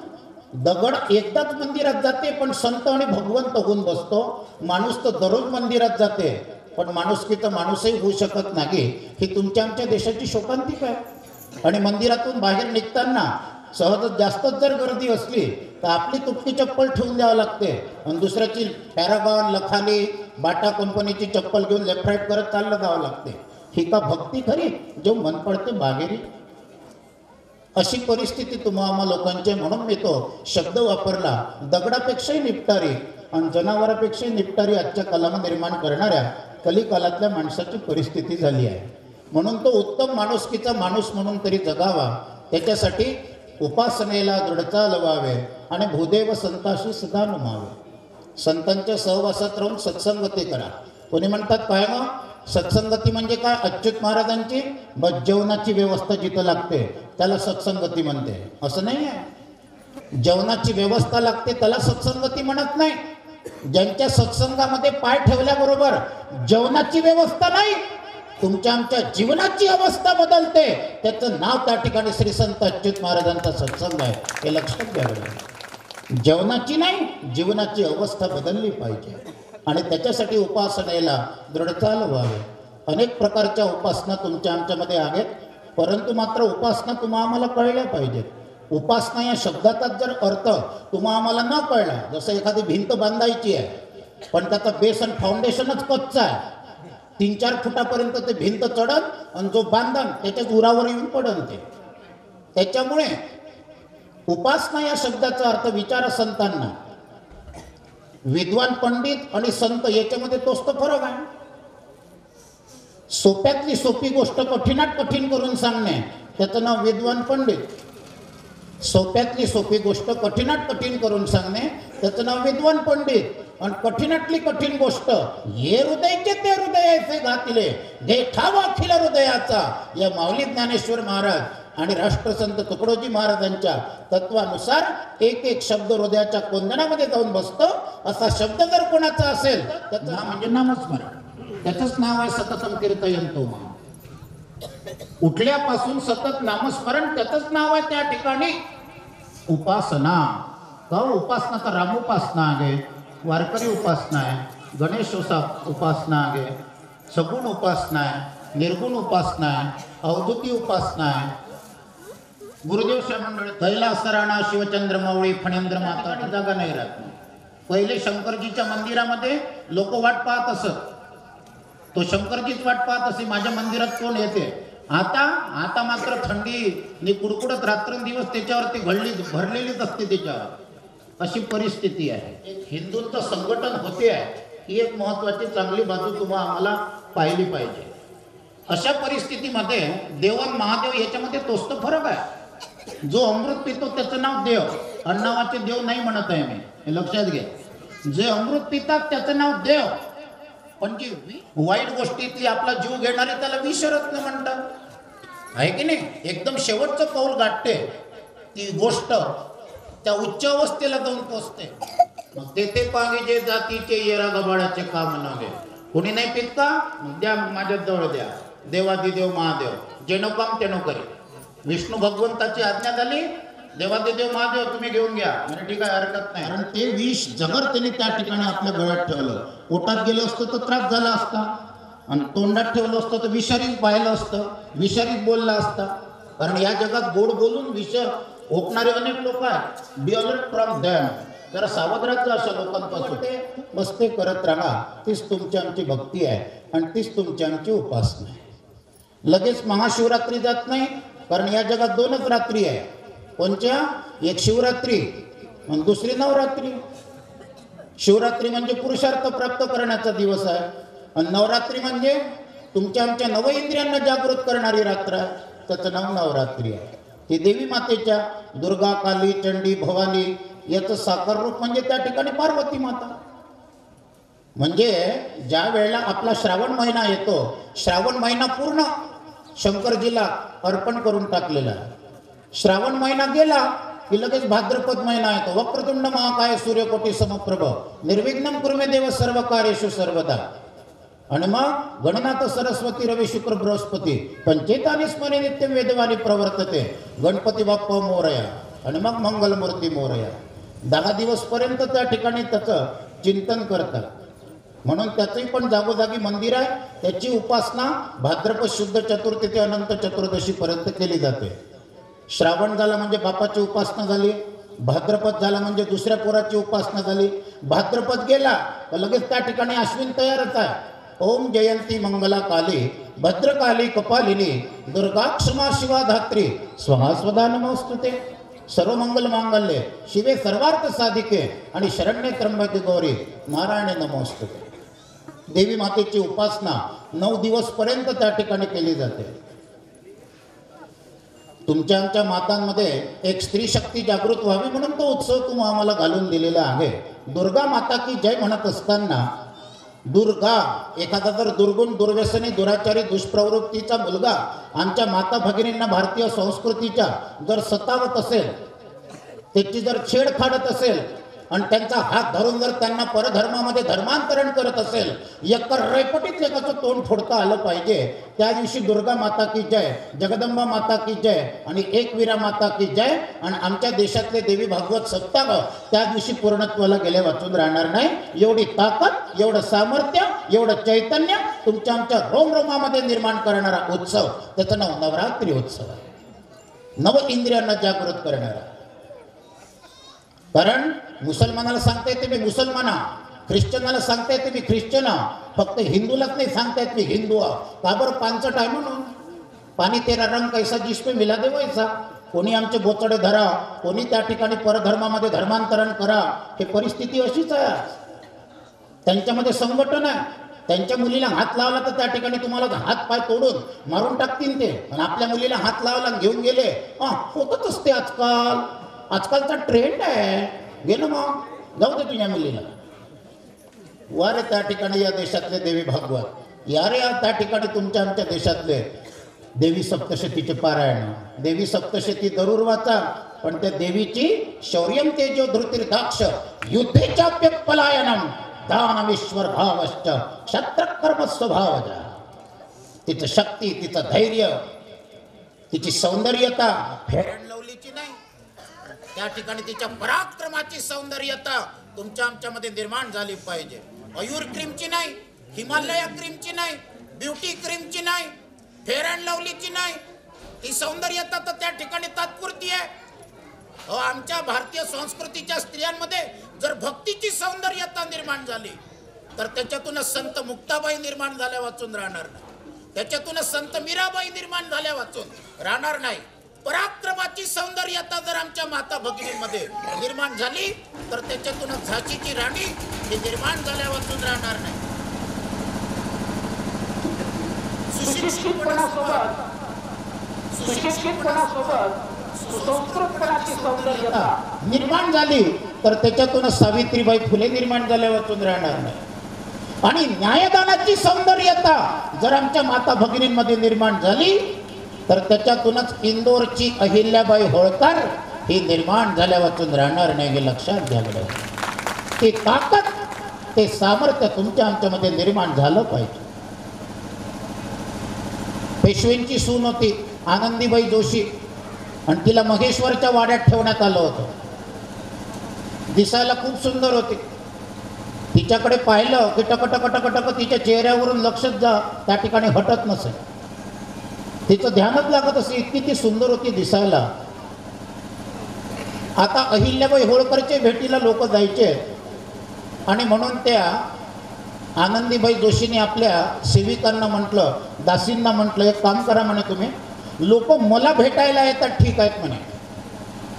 दगड एकदाच मंदिरात जाते पण संत आणि भगवंत होऊन बसतो. माणूस तर दररोज मंदिरात जाते पण माणुसकीचा माणूसही होऊ शकत नाही. ही तुमच्या आमच्या देशाची शोकांतिका आहे. आणि मंदिरातून बाहेर निघताना सहजच जास्तच जर गर्दी असली तर आपली तुटकी चप्पल ठेवून द्यावं लागते आणि दुसऱ्याची पॅरागॉन, लखानी, बाटा कंपनीची चप्पल घेऊन लेफ्ट राईट करत चाललं जावं लागते. ही का भक्ती खरी जो मन पडते बागेरी? अशी परिस्थिती तुम्हा आम्हा लोकांची. म्हणून मी तो शब्द वापरला, दगडापेक्षाही निपटारी आणि जनावरापेक्षाही निपटारी आजच्या कलामा निर्माण करणाऱ्या कलिकालातल्या माणसाची परिस्थिती झाली आहे. म्हणून तो उत्तम माणुसकीचा माणूस म्हणून तरी जगावा, त्याच्यासाठी उपासनेला दृढता लवावे आणि भूदेव संताशी सदा नमावे. संतांच्या सहवासात राहून सत्संगती करा. कोणी म्हणतात काय मग सत्संगती म्हणजे काय? अच्युत महाराजांची बस जेवणाची व्यवस्था जिथं लागते त्याला सत्संगती म्हणते, असं नाही आहे. जेवणाची व्यवस्था लागते त्याला सत्संगती म्हणत नाही. ज्यांच्या सत्संगामध्ये पाय ठेवल्याबरोबर जेवणाची व्यवस्था नाही, तुमच्या आमच्या जीवनाची अवस्था बदलते, त्याचं नाव त्या ठिकाणी श्री संत अच्युत महाराजांचा सत्संग आहे. हे लक्षात घ्यावं. जेवणाची नाही, जीवनाची अवस्था बदलली पाहिजे आणि त्याच्यासाठी उपासनेला दृढ चाल व्हावे. अनेक प्रकारच्या उपासना तुमच्या आमच्यामध्ये आहेत, परंतु मात्र उपासना तुम्हा आम्हाला कळल्या पाहिजेत. उपासना या शब्दाचाच जर अर्थ तुम्हा आम्हाला न कळला, जसं एखादी भिंत बांधायची आहे पण त्याचा बेस आणि फाउंडेशनच कच्चा आहे, 3-4 फुटापर्यंत ते भिंत चढत आणि जो बांधन त्याच्याच उरावर येऊन पडन ते. त्याच्यामुळे उपासना या शब्दाचा अर्थ विचार संतांना. विद्वान पंडित आणि संत याच्यामध्ये तोच तो फरक आहे. सोप्यातली सोपी गोष्ट कठीणात कठीण करून सांगणे त्याचं नाव विद्वान पंडित. सोप्यातली सोपी गोष्ट कठीणात कठीण करून सांगणे त्याचं नाव विद्वान पंडित. आणि कठीणातली कठीण गोष्ट हे हृदयचे ते हृदयाचे घातले घे ठावा अखिल हृदयाचा, या माऊली ज्ञानेश्वर महाराज आणि राष्ट्रसंत तुकडोजी महाराजांच्या तत्वानुसार एक एक शब्द हृदयाच्या कोंदणामध्ये जाऊन बसतो. असा शब्द जर कोणाचा असेल त्याचं नाव म्हणजे नामस्मरण. त्याचंच नाव आहे सततम कीर्तयंतो माम. उठल्यापासून सतत नामस्मरण, त्याचंच नाव आहे त्या ठिकाणी उपासना. का उपासना तर रामोपासना आहे, वारकरी उपासना आहे, गणेश उपासना आहे, सगुण उपासना आहे, निर्गुण उपासना आहे, अवधूती उपासना आहे. गुरुदेव मंडळ कैलास राणा शिवचंद्र मावळी फणेंद्र माता जागा नाही राहत. पहिले शंकरजीच्या मंदिरामध्ये लोक वाट पाहत असत, तो शंकरजीच वाट पाहत असे माझ्या मंदिरात कोण येते. आता मात्र थंडी कुडकुडत रात्रंदिवस त्याच्यावरती भरलेलीच असते त्याच्यावर, अशी परिस्थिती आहे. हिंदूंचं संघटन होते आहे ही एक महत्वाची चांगली बाजू तुम्हाला आम्हाला पाहिली पाहिजे. अशा परिस्थितीमध्ये देव आणि महादेव याच्यामध्ये तोच तो फरक आहे. जो अमृत पितो त्याचं नाव देव, अण्णावाचे देव नाही म्हणत आहे मी, हे लक्षात घ्या. जे अमृत पितात त्याचं नाव देव, पण जी वाईट गोष्टीतली आपला जीव घेणारे त्याला विषरत्न म्हणतात, आहे की नाही. एकदम शेवटचं पाऊल गाठते ती गोष्ट, त्या उच्च अवस्थेला जाऊन पोचते. मग ते पांगे जातीचे येरा गबाळाचे काम नावे कोणी नाही पित का, द्या माझ्या जवळ द्या. देवादिदेव महादेव जेनो काम तेनो करी. विष्णू भगवंताची आज्ञा झाली, देवादिदेव महादेव तुम्ही घेऊन घ्या, म्हणजे ठीक आहे हरकत नाही. कारण ते विष जगर त्यांनी त्या ठिकाणी आपल्या गळ्यात ठेवलं. पोटात गेलं असतं तर त्रास झाला असता, आणि तोंडात ठेवलं असतं तर विषारीच पाहिलं असतं, विषारीच बोलला असता. कारण या जगात गोड बोलून विष ओकणारे अनेक लोक आहेत. Be alert from them. जरा सावध राहायचं अशा लोकांपासून. मस्ते करत राहा, तीच तुमची आमची भक्ती आहे आणि तीच तुमची आमची उपासना आहे. लगेच महाशिवरात्री जात नाही, कारण या जगात 2च रात्री आहे. कोणत्या? एक शिवरात्री आणि दुसरी नवरात्री. शिवरात्री म्हणजे पुरुषार्थ प्राप्त करण्याचा दिवस आहे, आणि नवरात्री म्हणजे तुमच्या आमच्या नव इंद्रियांना जागृत करणारी रात्र आहे, त्याचं नाव नवरात्री आहे. ती देवी मातेच्या दुर्गा, काली, चंडी, भवानी याचं साकार रूप म्हणजे त्या ठिकाणी पार्वती माता. म्हणजे ज्या वेळेला आपला श्रावण महिना येतो, श्रावण महिना पूर्ण शंकरजीला अर्पण करून टाकलेला आहे. श्रावण महिना गेला की लगेच भाद्रपद महिना येतो. वक्रतुंड महाकाय सूर्यकोटी समप्रभ निर्विघ्नं कुरु मे देव सर्व कार्येषु सर्वदा. आणि मग गणनाथ सरस्वती रवी शुक्र बृहस्पती पंचेतानी स्मरे नित्यं वेदवाणी प्रवर्तते गणपती बाप्पा मोरया. आणि मग मंगलमूर्ती मोरया. 10 दिवसपर्यंत त्या ठिकाणी त्याचं चिंतन करतात. म्हणून त्याचंही पण जागोजागी मंदिर आहे. त्याची उपासना भाद्रपद शुद्ध चतुर्थी ते अनंत चतुर्दशीपर्यंत केली जाते. श्रावण झाला म्हणजे बापाची उपासना झाली, भाद्रपद झाला म्हणजे दुसऱ्या पोराची उपासना झाली. भाद्रपद गेला तर लगेच त्या ठिकाणी अश्विन तयारच आहे. ओम जयंती मंगला काली भद्रकाली कपालिनी दुर्गा क्षमा शिवा धात्री स्वहा स्वदा नमोस्तुते. सर्व मंगल मांगल्ये शिवे सर्वार्थ साधिके आणि शरण्ये त्र्यंबके गौरी नारायणे नमोस्तुते. देवी मातेची उपासना 9 दिवसपर्यंत त्या ठिकाणी केली जाते. तुमच्या आमच्या मातांमध्ये एक स्त्री शक्ती जागृत व्हावी म्हणून तो उत्सव तुम्ही आम्हाला घालून दिलेला आहे. दुर्गा माता की जय म्हणत असताना दुर्गा, एखादा जर दुर्गुण, दुर्व्यसनी, दुराचारी, दुष्प्रवृत्तीचा मुलगा आमच्या माता भगिनींना भारतीय संस्कृतीच्या जर सतावत असेल, त्याची जर छेड खाडत असेल आणि त्यांचा हात धरून जर त्यांना परधर्मामध्ये धर्मांतरण करत असेल, एका रेपटीत एकाचं तोंड फोडता आलं पाहिजे. त्या दिवशी दुर्गा माता की जय, जगदंबा माता की जय आणि एकवीरा माता की जय. आणि आमच्या देशातले देवी भागवत सप्ताह त्या दिवशी पूर्णत्वाला गेले वाचून राहणार नाही. एवढी ताकद, एवढं सामर्थ्य, एवढं चैतन्य तुमच्या आमच्या रोमरोमामध्ये निर्माण करणारा उत्सव, त्याचं नाव नवरात्री उत्सव आहे. नव इंद्रियांना जागृत करणारा. कारण मुसलमानाला सांगता येते मी मुसलमाना, ख्रिश्चनाला सांगता येते मी ख्रिश्चना, फक्त हिंदूलाच नाही सांगता येत मी हिंदू. का बरं? पानसट आहे म्हणून. पाणी तेरा रंग कैसा जिसपे मिला दे वैसा. कोणी आमचे बोचडे धरा, कोणी त्या ठिकाणी परधर्मामध्ये धर्मांतरण करा. हे परिस्थिती अशीच आहे. त्यांच्यामध्ये संघटन आहे. त्यांच्या मुलीला हात लावला तर त्या ठिकाणी तुम्हाला हात पाय तोडून मारून टाकतील ते. आणि आपल्या मुलीला हात लावला घेऊन गेले, होतच असते आजकाल. आजकालचा ट्रेंड आहे. गेलं मग, जाऊ दे तुझ्या मुलीला. वारे त्या ठिकाणी या देशातले देवी भागवत, यारे या त्या ठिकाणी तुमच्या आमच्या देशातले देवी सप्तशतीचे पारायण, देवी सप्तशती जरूर वाचा. पण त्या देवीची शौर्यम तेजो धृतिर्दाक्ष युद्धेचाप्य पलायनम दानमीश्वर भावश्च क्षत्रकर्म स्वभावज. तिचं शक्ती, तिचं धैर्य, तिची सौंदर्यता फेअर अँड लवलीची नाही, त्या ठिकाणी तिच्या पराक्रमाची सौंदर्यता तुमच्या आमच्यामध्ये निर्माण झाली पाहिजे. मयूर क्रीमची नाही, हिमालया क्रीमची नाही, ब्युटी क्रीमची नाही, फेअर अँड लवलीची नाही. ती सौंदर्यता तर त्या ठिकाणी तात्पुरती आहे. आमच्या भारतीय संस्कृतीच्या स्त्रियांमध्ये जर भक्तीची सौंदर्यता निर्माण झाली तर त्याच्यातूनच संत मुक्ताबाई निर्माण झाल्या वाचून राहणार नाही. त्याच्यातूनच संत मीराबाई निर्माण झाल्या वाचून राहणार नाही. पराक्रमाची सौंदर्यता जर आमच्या माता भगिनींमध्ये निर्माण झाली तर त्याच्यातूनच झाशीची राणी ही निर्माण झाल्या वाचून राहणार नाही. सुसंस्कृतपणाची सौंदर्यता निर्माण झाली तर त्याच्यातूनच सावित्रीबाई फुले निर्माण झाल्या वाचून राहणार नाही. आणि न्यायदानाची सौंदर्यता जर आमच्या माता भगिनींमध्ये निर्माण झाली तर त्याच्यातूनच इंदोरची अहिल्याबाई होळकर ही निर्माण झाल्या वाचून राहणार नाही. हे लक्षात घ्यावं. ते ताकद, ते सामर्थ्य तुमच्या आमच्यामध्ये निर्माण झालं पाहिजे. पेशवेंची सून होती आनंदीबाई जोशी आणि तिला महेश्वरच्या वाड्यात ठेवण्यात आलं होतं. दिसायला खूप सुंदर होती. तिच्याकडे पाहिलं की टक टक टक टक तिच्या चेहऱ्यावरून लक्षच त्या ठिकाणी हटत नसे. तिचं ध्यानच लागत असे, इतकी ती सुंदर होती दिसायला. आता अहिल्याबाई होळकरच्या भेटीला लोक जायचे आणि म्हणून त्या आनंदीबाई जोशीने आपल्या सेविकांना म्हटलं, दासींना म्हटलं, एक काम करा म्हणे, तुम्ही लोक मला भेटायला येतात ठीक आहेत म्हणे,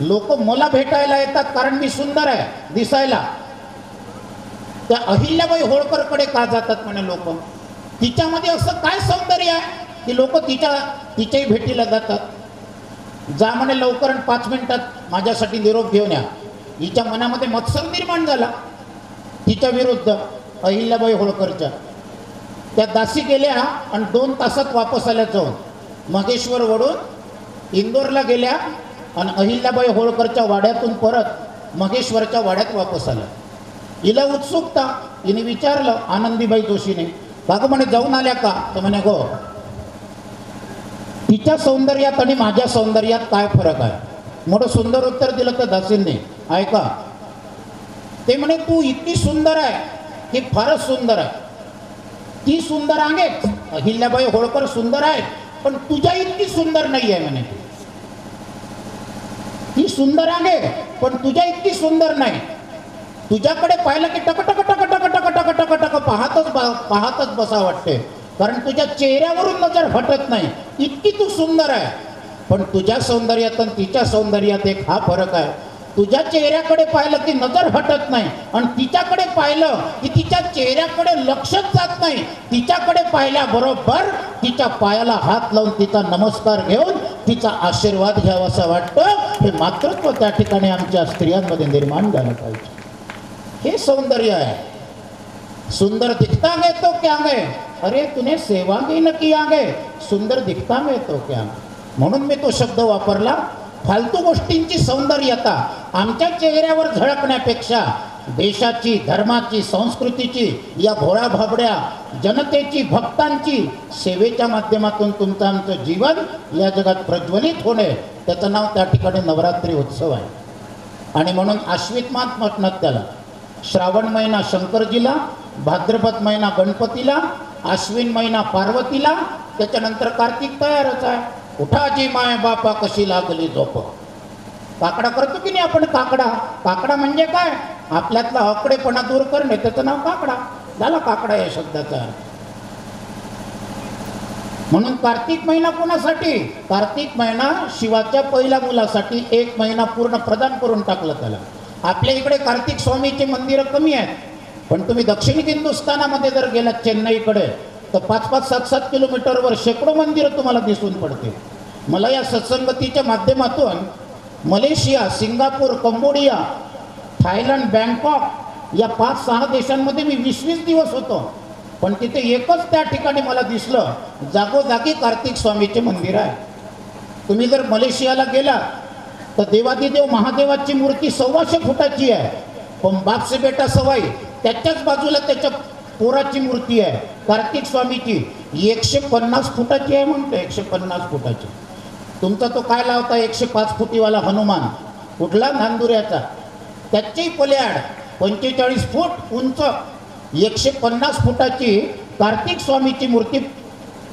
लोक मला भेटायला येतात कारण मी सुंदर आहे दिसायला. त्या अहिल्याबाई होळकरकडे का जातात म्हणे लोक? तिच्यामध्ये असं काय सौंदर्य आहे की लोक तिच्याही भेटीला जातात? जा म्हणे लवकर आणि 5 मिनिटात माझ्यासाठी निरोप घेऊन या. हिच्या मनामध्ये मत्सर निर्माण झाला तिच्या विरुद्ध अहिल्याबाई होळकरच्या. त्या दासी गेल्या आणि 2 तासात वापस आल्या. जाऊन महेश्वर वडून इंदोरला गेल्या आणि अहिल्याबाई होळकरच्या वाड्यातून परत महेश्वरच्या वाड्यात वापस आल्या. हिला उत्सुकता. हिने विचारलं आनंदीबाई जोशीने, का म्हणे जाऊन आल्या का? तर म्हणे हो. तिच्या सौंदर्यात आणि माझ्या सौंदर्यात काय फरक आहे? मोठं सुंदर उत्तर दिलं त्या दासींनी. ऐका, ते म्हणे तू इतकी सुंदर आहे की फारच सुंदर आहे. ती सुंदर आहेच, अहिल्याबाई होळकर सुंदर आहे, पण तुझ्या इतकी सुंदर नाही आहे म्हणे. ती सुंदर आहे पण तुझ्या इतकी सुंदर नाही. तुझ्याकडे पाहिलं की टक टक टक टक टक टक टक टक पाहतच बसा वाटते, कारण तुझ्या चेहऱ्यावरून नजर हटत नाही, इतकी तू सुंदर आहे. पण तुझ्या सौंदर्यात आणि तिच्या सौंदर्यात एक हा फरक आहे. तुझ्या चेहऱ्याकडे पाहिलं की नजर हटत नाही आणि तिच्याकडे पाहिलं की तिच्या चेहऱ्याकडे लक्षच जात नाही. तिच्याकडे पाहिल्याबरोबर तिच्या पायाला हात लावून तिचा नमस्कार घेऊन तिचा आशीर्वाद घ्यावा असं वाटतं. हे मातृत्व त्या ठिकाणी आमच्या स्त्रियांमध्ये निर्माण झालं पाहिजे. हे सौंदर्य आहे. सुंदर दिखता गे तो क्या गे, अरे तूने सेवा भी न किया गे, सुंदर दिखता गे तो क्या. म्हणून मी तो शब्द वापरला. फालतू गोष्टींची सौंदर्यता आमच्या चेहऱ्यावर झळकण्यापेक्षा देशाची, धर्माची, संस्कृतीची, या भोळ्या भाबड्या जनतेची, भक्तांची सेवेच्या माध्यमातून तुमचं आमचं जीवन या जगात प्रज्वलित होणे, त्याचं नाव त्या ठिकाणी नवरात्री उत्सव आहे. आणि म्हणून आश्वित मास म्हणतात त्याला. श्रावण महिना शंकरजीला, भाद्रपद महिना गणपतीला, आश्विन महिना पार्वतीला, त्याच्यानंतर कार्तिक तयारच आहे. उठाजी माय बापा कशी लागली झोप. काकडा करतो की नाही आपण काकडा. काकडा म्हणजे काय, आपल्यातला अकडेपणा दूर करणे, त्याचं नाव काकडा. झाला काकडा या शब्दाचा. म्हणून कार्तिक महिना कोणासाठी, कार्तिक महिना शिवाच्या पहिल्या मुलासाठी 1 महिना पूर्ण प्रदान करून टाकलं त्याला. आपल्या इकडे कार्तिक स्वामीचे मंदिरं कमी आहेत, पण तुम्ही दक्षिण हिंदुस्थानामध्ये जर गेलात चेन्नईकडे तर 5-5, 7-7 किलोमीटरवर शेकडो मंदिरं तुम्हाला दिसून पडते. मला या सत्संगतीच्या माध्यमातून Malaysia, Singapore, Cambodia, Thailand, Bangkok या 5-6 देशांमध्ये मी 20-20 दिवस होतो. पण तिथे एकच त्या ठिकाणी मला दिसलं, जागोजागी कार्तिक स्वामीचे मंदिर आहे. तुम्ही जर मलेशियाला गेला तर देवादिदेव महादेवाची मूर्ती 125 फुटाची आहे, पण बाप से बेटा सवाई त्याच्याच बाजूला त्याच्या पोराची मूर्ती आहे कार्तिक स्वामीची, 150 फुटाची आहे म्हणतो. 150 फुटाची. तुमचा तो काय लावता 105 फुटीवाला हनुमान कुठला, नांदुऱ्याचा, त्याची पल्याड 45 फूट उंच, 150 फुटाची कार्तिक स्वामीची मूर्ती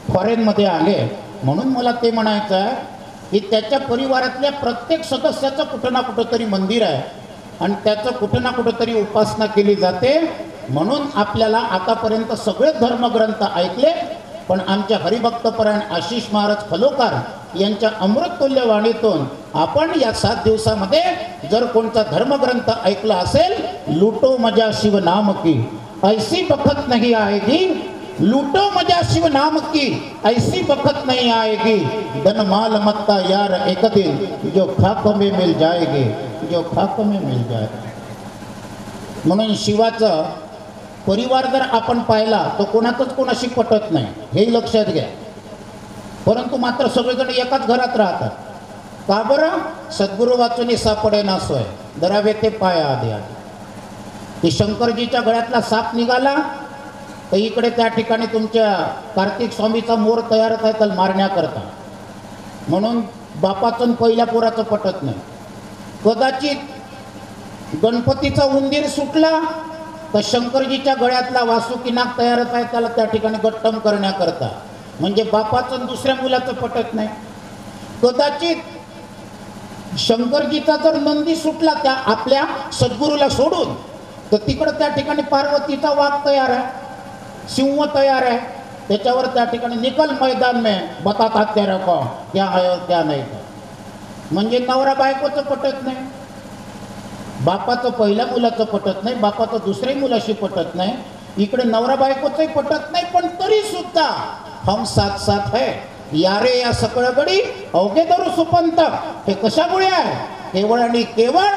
फॉरेनमध्ये आहे. म्हणून मला ते म्हणायचं आहे की त्याच्या परिवारातल्या प्रत्येक सदस्याचं कुठं ना कुठं तरी मंदिर आहे आणि त्याचं कुठं ना कुठं तरी उपासना केली जाते. म्हणून आपल्याला आतापर्यंत सगळे धर्मग्रंथ ऐकले, पण आमच्या हरिभक्तपरायण आशिष महाराज खलोकार यांच्या अमृततुल्य वाणीतून आपण या 7 दिवसामध्ये जर कोणता धर्मग्रंथ ऐकला असेल, लूटो मजा शिव नाम की ऐसी बखत नहीं आएगी, लूटो मजा शिव नाम की ऐसी बखत नहीं आएगी, धन माल मत्ता यार एक दिन जो खाक में मिल जाएगी, जो खाक में मिल जाएगी. म्हणून शिवाचं परिवार जर आपण पाहिला तो कोणाचाच कोणाशी पटत नाही, हे लक्षात घ्या. परंतु मात्र सगळेजण एकाच घरात राहतात. का बरं, सद्गुरू वाचून सापडे ना सोय, धरावे ते पाया आधी आधी. की शंकरजीच्या गळ्यातला साप निघाला तर इकडे त्या ठिकाणी तुमच्या कार्तिक स्वामीचा मोर तयारच आहे त्याला मारण्याकरता. म्हणून बापाचं पहिल्या पोराचं पटत नाही. कदाचित गणपतीचा उंदीर सुटला तर शंकरजीच्या गळ्यातला वासुकी नाग तयारच आहे त्याला त्या ठिकाणी गट्टम करण्याकरता. म्हणजे बापाचं दुसऱ्या मुलाचं पटत नाही. कदाचित शंकरजीचा जर नंदी सुटला त्या आपल्या सद्गुरूला सोडून तर तिकडं त्या ठिकाणी पार्वतीचा वाघ तयार आहे, सिंह तयार आहे. त्याच्यावर त्या ठिकाणी निकल मैदान में बताता तेरा को क्या है और क्या नाही. म्हणजे नवरा बायकोचं पटत नाही, बापाचं पहिल्या मुलाचं पटत नाही, बापाचं दुसऱ्या मुलाशी पटत नाही, इकडे नवरा बायकोचंही पटत नाही. पण तरी सुद्धा हम साथ साथ है यारे या सकळ गडी अवघे धरू सुपंत. हे कशामुळे आहे, केवळ आणि केवळ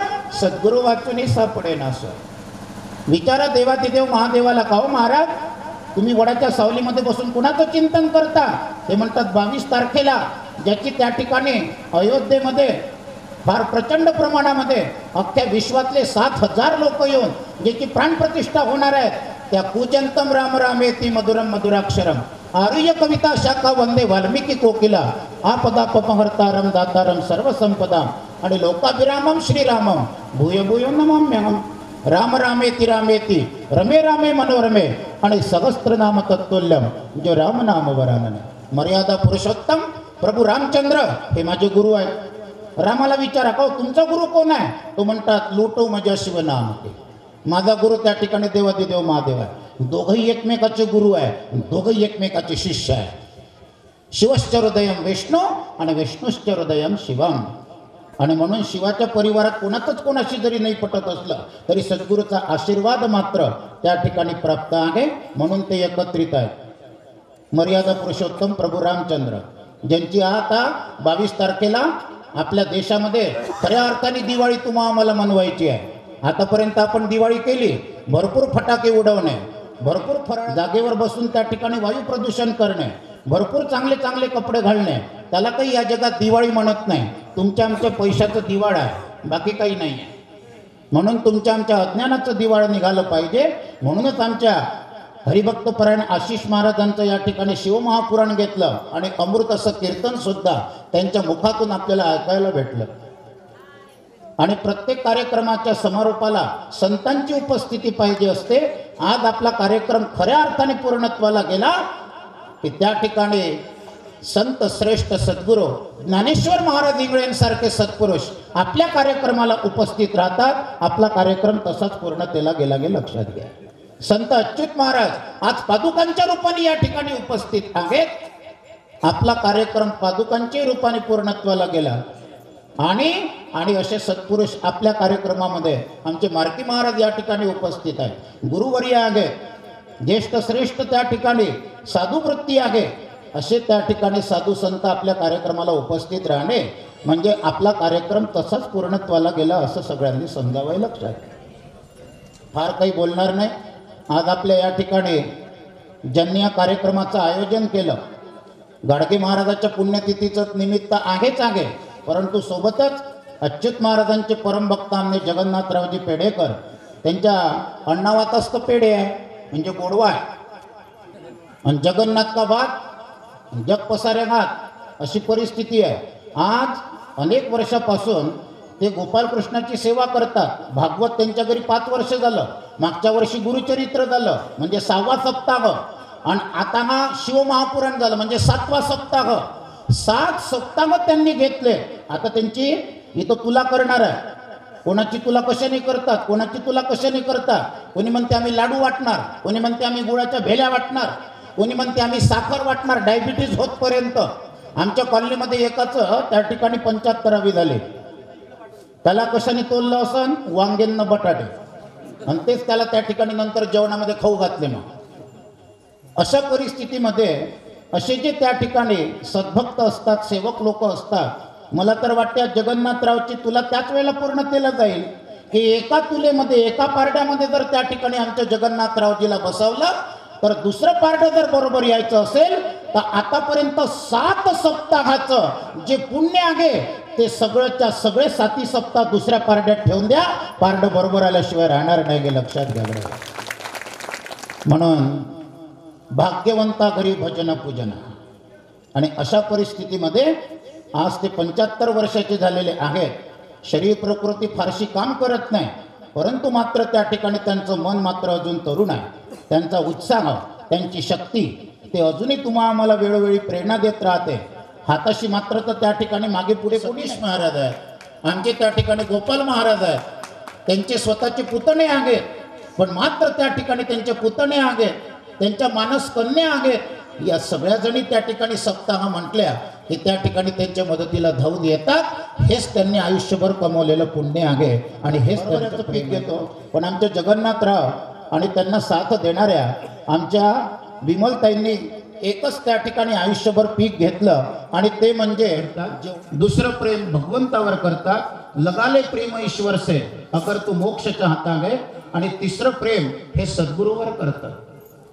सद्गुरू वाचून सापडे ना. विचारा देवादिदेव महादेवाला, का हो महाराज तुम्ही वडाच्या सावलीमध्ये बसून कुणाचं चिंतन करता. ते म्हणतात 22 तारखेला ज्याची त्या ठिकाणी अयोध्येमध्ये फार प्रचंड प्रमाणामध्ये अख्ख्या विश्वातले 7,000 लोक येऊन ज्याची प्राणप्रतिष्ठा होणार आहे, त्या पूजंतम राम रामेति मधुरम मधुराक्षरम आर्य कविता शाखा वंदे वाल्मिकी कोकिला आपदापहर्तारम दातारम सर्वसंपदाम आणि लोकाभिरामम श्रीरामम भूय भूय नमाम्यहम. राम रामेति रामेति रमे रामे मनोरमे आणि सहस्त्र नाम तत्तुल्यम जो राम नाम वरानने. मर्यादा पुरुषोत्तम प्रभू रामचंद्र हे माझे गुरु आहेत. रामाला विचारा, का तुमचा गुरु कोण आहे. तो म्हणतात लूटो मजा शिव नाम की. माझा गुरु त्या ठिकाणी देवादिदेव महादेव आहे. दोघंही एकमेकाचे गुरु आहे, दोघंही एकमेकाचे शिष्य आहे. शिवश्च हृदयम विष्णू आणि विष्णुश्च हृदयम शिवम. आणि म्हणून शिवाच्या परिवारात कोणातच कोणाशी जरी नाही पटत असलं तरी सद्गुरूचा आशीर्वाद मात्र त्या ठिकाणी प्राप्त आहे. म्हणून ते एकत्रित आहेत. मर्यादा पुरुषोत्तम प्रभू रामचंद्र ज्यांची आता 22 तारखेला आपल्या देशामध्ये खऱ्या अर्थाने दिवाळी तुम्हा आम्हाला मनवायची आहे. आतापर्यंत आपण दिवाळी केली, भरपूर फटाके उडवणे, भरपूर फराळ, जागेवर बसून त्या ठिकाणी वायू प्रदूषण करणे, भरपूर चांगले चांगले कपडे घालणे, त्याला काही या जगात दिवाळी म्हणत नाही. तुमच्या आमच्या पैशाचं दिवाळ आहे, बाकी काही नाही आहे. म्हणून तुमच्या आमच्या अज्ञानाचं दिवाळं निघालं पाहिजे. म्हणूनच आमच्या हरिभक्तपरायण आशिष महाराजांचं या ठिकाणी शिवमहापुराण घेतलं आणि अमृत असं कीर्तन सुद्धा त्यांच्या मुखातून आपल्याला ऐकायला भेटलं. आणि प्रत्येक कार्यक्रमाच्या समारोपाला संतांची उपस्थिती पाहिजे असते. आज आपला कार्यक्रम खऱ्या अर्थाने पूर्णत्वाला गेला की त्या ठिकाणी संत श्रेष्ठ सद्गुरू ज्ञानेश्वर महाराज इंगळेंसारखे सत्पुरुष आपल्या कार्यक्रमाला उपस्थित राहतात. आपला कार्यक्रम तसाच पूर्णतेला गेला गे लक्षात घ्या. संत अच्युत महाराज आज पादुकांच्या रूपाने या ठिकाणी उपस्थित आहेत. आपला कार्यक्रम पादुकांच्या रूपाने पूर्णत्वाला गेला. आणि असे सत्पुरुष आपल्या कार्यक्रमामध्ये आमचे मार्की महाराज या ठिकाणी उपस्थित आहेत. गुरुवर्य आहे, ज्येष्ठ श्रेष्ठ त्या ठिकाणी साधू वृत्ती आहे. असे त्या ठिकाणी साधू संत आपल्या कार्यक्रमाला उपस्थित राहणे म्हणजे आपला कार्यक्रम तसाच पूर्णत्वाला गेला असं सगळ्यांनी समजावं लक्षात. फार काही बोलणार नाही. आज आपल्या या ठिकाणी ज्यांनी या कार्यक्रमाचं आयोजन केलं, गाडगे महाराजाच्या पुण्यतिथीचं निमित्त आहेच आहे, परंतु सोबतच अच्युत महाराजांचे परमभक्त आमने जगन्नाथरावजी पेढेकर, त्यांच्या अण्णावात असतं पेढे आहे म्हणजे गोडवा आहे, आणि जगन्नाथ का भात जग पसारे हात अशी परिस्थिती आहे. आज अनेक वर्षापासून ते गोपालकृष्णाची सेवा करतात. भागवत त्यांच्या घरी 5 वर्ष झालं. मागच्या वर्षी गुरुचरित्र झालं म्हणजे 6वा सप्ताह, आणि आता हा शिवमहापुराण झालं म्हणजे 7वा सप्ताह. 7 सप्ताह त्यांनी घेतले. आता त्यांची इथं तुला करणार आहे. कोणाची तुला कशाने करतात, कोणाची तुला कशाने करतात. कोणी म्हणते आम्ही लाडू वाटणार, कोणी म्हणते आम्ही गुळाच्या भेल्या वाटणार, कोणी म्हणते आम्ही साखर वाटणार डायबिटीज होतपर्यंत. आमच्या कॉलनीमध्ये एकाचं त्या ठिकाणी 75वी झाले. त्याला कशाने तोललं असं, वांग्यांना बटाटे, आणि तेच त्याला त्या ठिकाणी नंतर जेवणामध्ये खाऊ घातले. मग अशा परिस्थितीमध्ये असे जे त्या ठिकाणी सद्भक्त असतात, सेवक लोक असतात, मला तर वाटते जगन्नाथरावची तुला त्याच वेळेला पूर्णतेला जाईल की एका तुलेमध्ये एका पारड्यामध्ये जर त्या ठिकाणी आमच्या जगन्नाथरावजीला बसवलं तर दुसरं पारडं जर बरोबर यायचं असेल तर आतापर्यंत 7 सप्ताहाचं जे पुण्य आहे ते सगळंच्या सगळे 7 सप्ताह दुसऱ्या पारड्यात ठेवून द्या. पारडं बरोबर आल्याशिवाय राहणार नाही गे लक्षात घ्या. म्हणून भाग्यवंता घरी भजन पूजन. आणि अशा परिस्थितीमध्ये आज ते 75 वर्षाचे झालेले आहेत. शरीर प्रकृती फारशी काम करत नाही, परंतु मात्र त्या ठिकाणी त्यांचं मन मात्र अजून तरुण आहे. त्यांचा उत्साह, त्यांची शक्ती ते अजूनही तुम्हाला आम्हाला वेळोवेळी प्रेरणा देत राहते. हाताशी मात्र तर त्या ठिकाणी मागे पुढे सतीश महाराज आहेत, आमचे त्या ठिकाणी गोपाल महाराज आहेत, त्यांचे स्वतःचे पुतणे आहेत, पण मात्र त्या ठिकाणी त्यांचे पुतणे आहेत, त्यांच्या मानस कन्या आहेत. या सगळ्या जणी त्या ठिकाणी सप्ताह म्हटल्या की त्या ठिकाणी त्यांच्या मदतीला धावून येतात. हेच त्यांनी आयुष्यभर कमवलेलं पुण्य आहे आणि हेच त्यांचं पीक घेतो. पण आमच्या जगन्नाथराव आणि त्यांना साथ देणाऱ्या आमच्या विमलताईंनी एकच त्या ठिकाणी आयुष्यभर पीक घेतलं आणि ते म्हणजे दुसरं प्रेम भगवंतावर करतात. लगाले प्रेम ईश्वर से अगर तू मोक्ष चाहता है. आणि तिसरं प्रेम हे सद्गुरूवर करतात.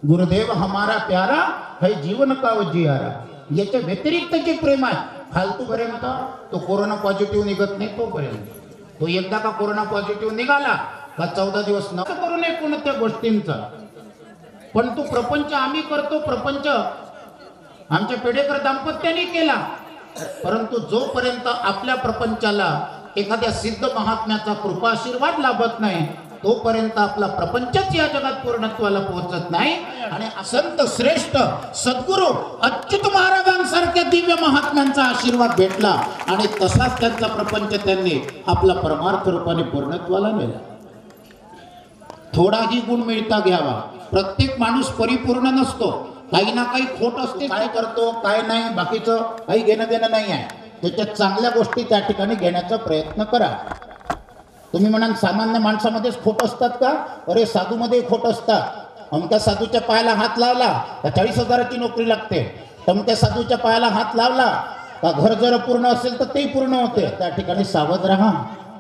गुरुदेव हमारा प्यारा है जीवन का उजियारा. याच्या व्यतिरिक्त जे प्रेम आहे फालतूपर्यंत तो कोरोना पॉझिटिव्ह निघत नाही तोपर्यंत. तो एकदा का कोरोना पॉझिटिव्ह निघाला का 14 दिवस न करू नये कोणत्या गोष्टींचा. पण तो प्रपंच आम्ही करतो. प्रपंच आमच्या पेढेकर दाम्पत्याने केला, परंतु जोपर्यंत आपल्या प्रपंचाला एखाद्या सिद्ध महात्म्याचा कृपा आशीर्वाद लाभत नाही तोपर्यंत आपला प्रपंचच या जगात पूर्णत्वाला पोहोचत नाही. आणि संत श्रेष्ठ सद्गुरू अच्युत महाराजांसारख्या दिव्य महात्म्यांचा आशीर्वाद भेटला आणि तसाच त्यांचा प्रपंच त्यांनी आपला परमार्थ रूपाने पूर्णत्वाला नेला. थोडाही गुण मिळता घ्यावा. प्रत्येक माणूस परिपूर्ण नसतो, काही ना काही खोट असते. काय करतो काय नाही बाकीचं काही घेणं देणं नाही आहे. त्याच्यात चांगल्या गोष्टी त्या ठिकाणी घेण्याचा प्रयत्न करा. तुम्ही म्हणाल सामान्य माणसामध्येच खोट असतात का? अरे साधूमध्ये खोट असतात. अमक्या साधूच्या पायाला हात लावला का 40,000ची नोकरी लागते. तमक्या साधूच्या पायाला हात लावला का घर जर पूर्ण असेल तर तेही पूर्ण होते. त्या ठिकाणी सावध राहा.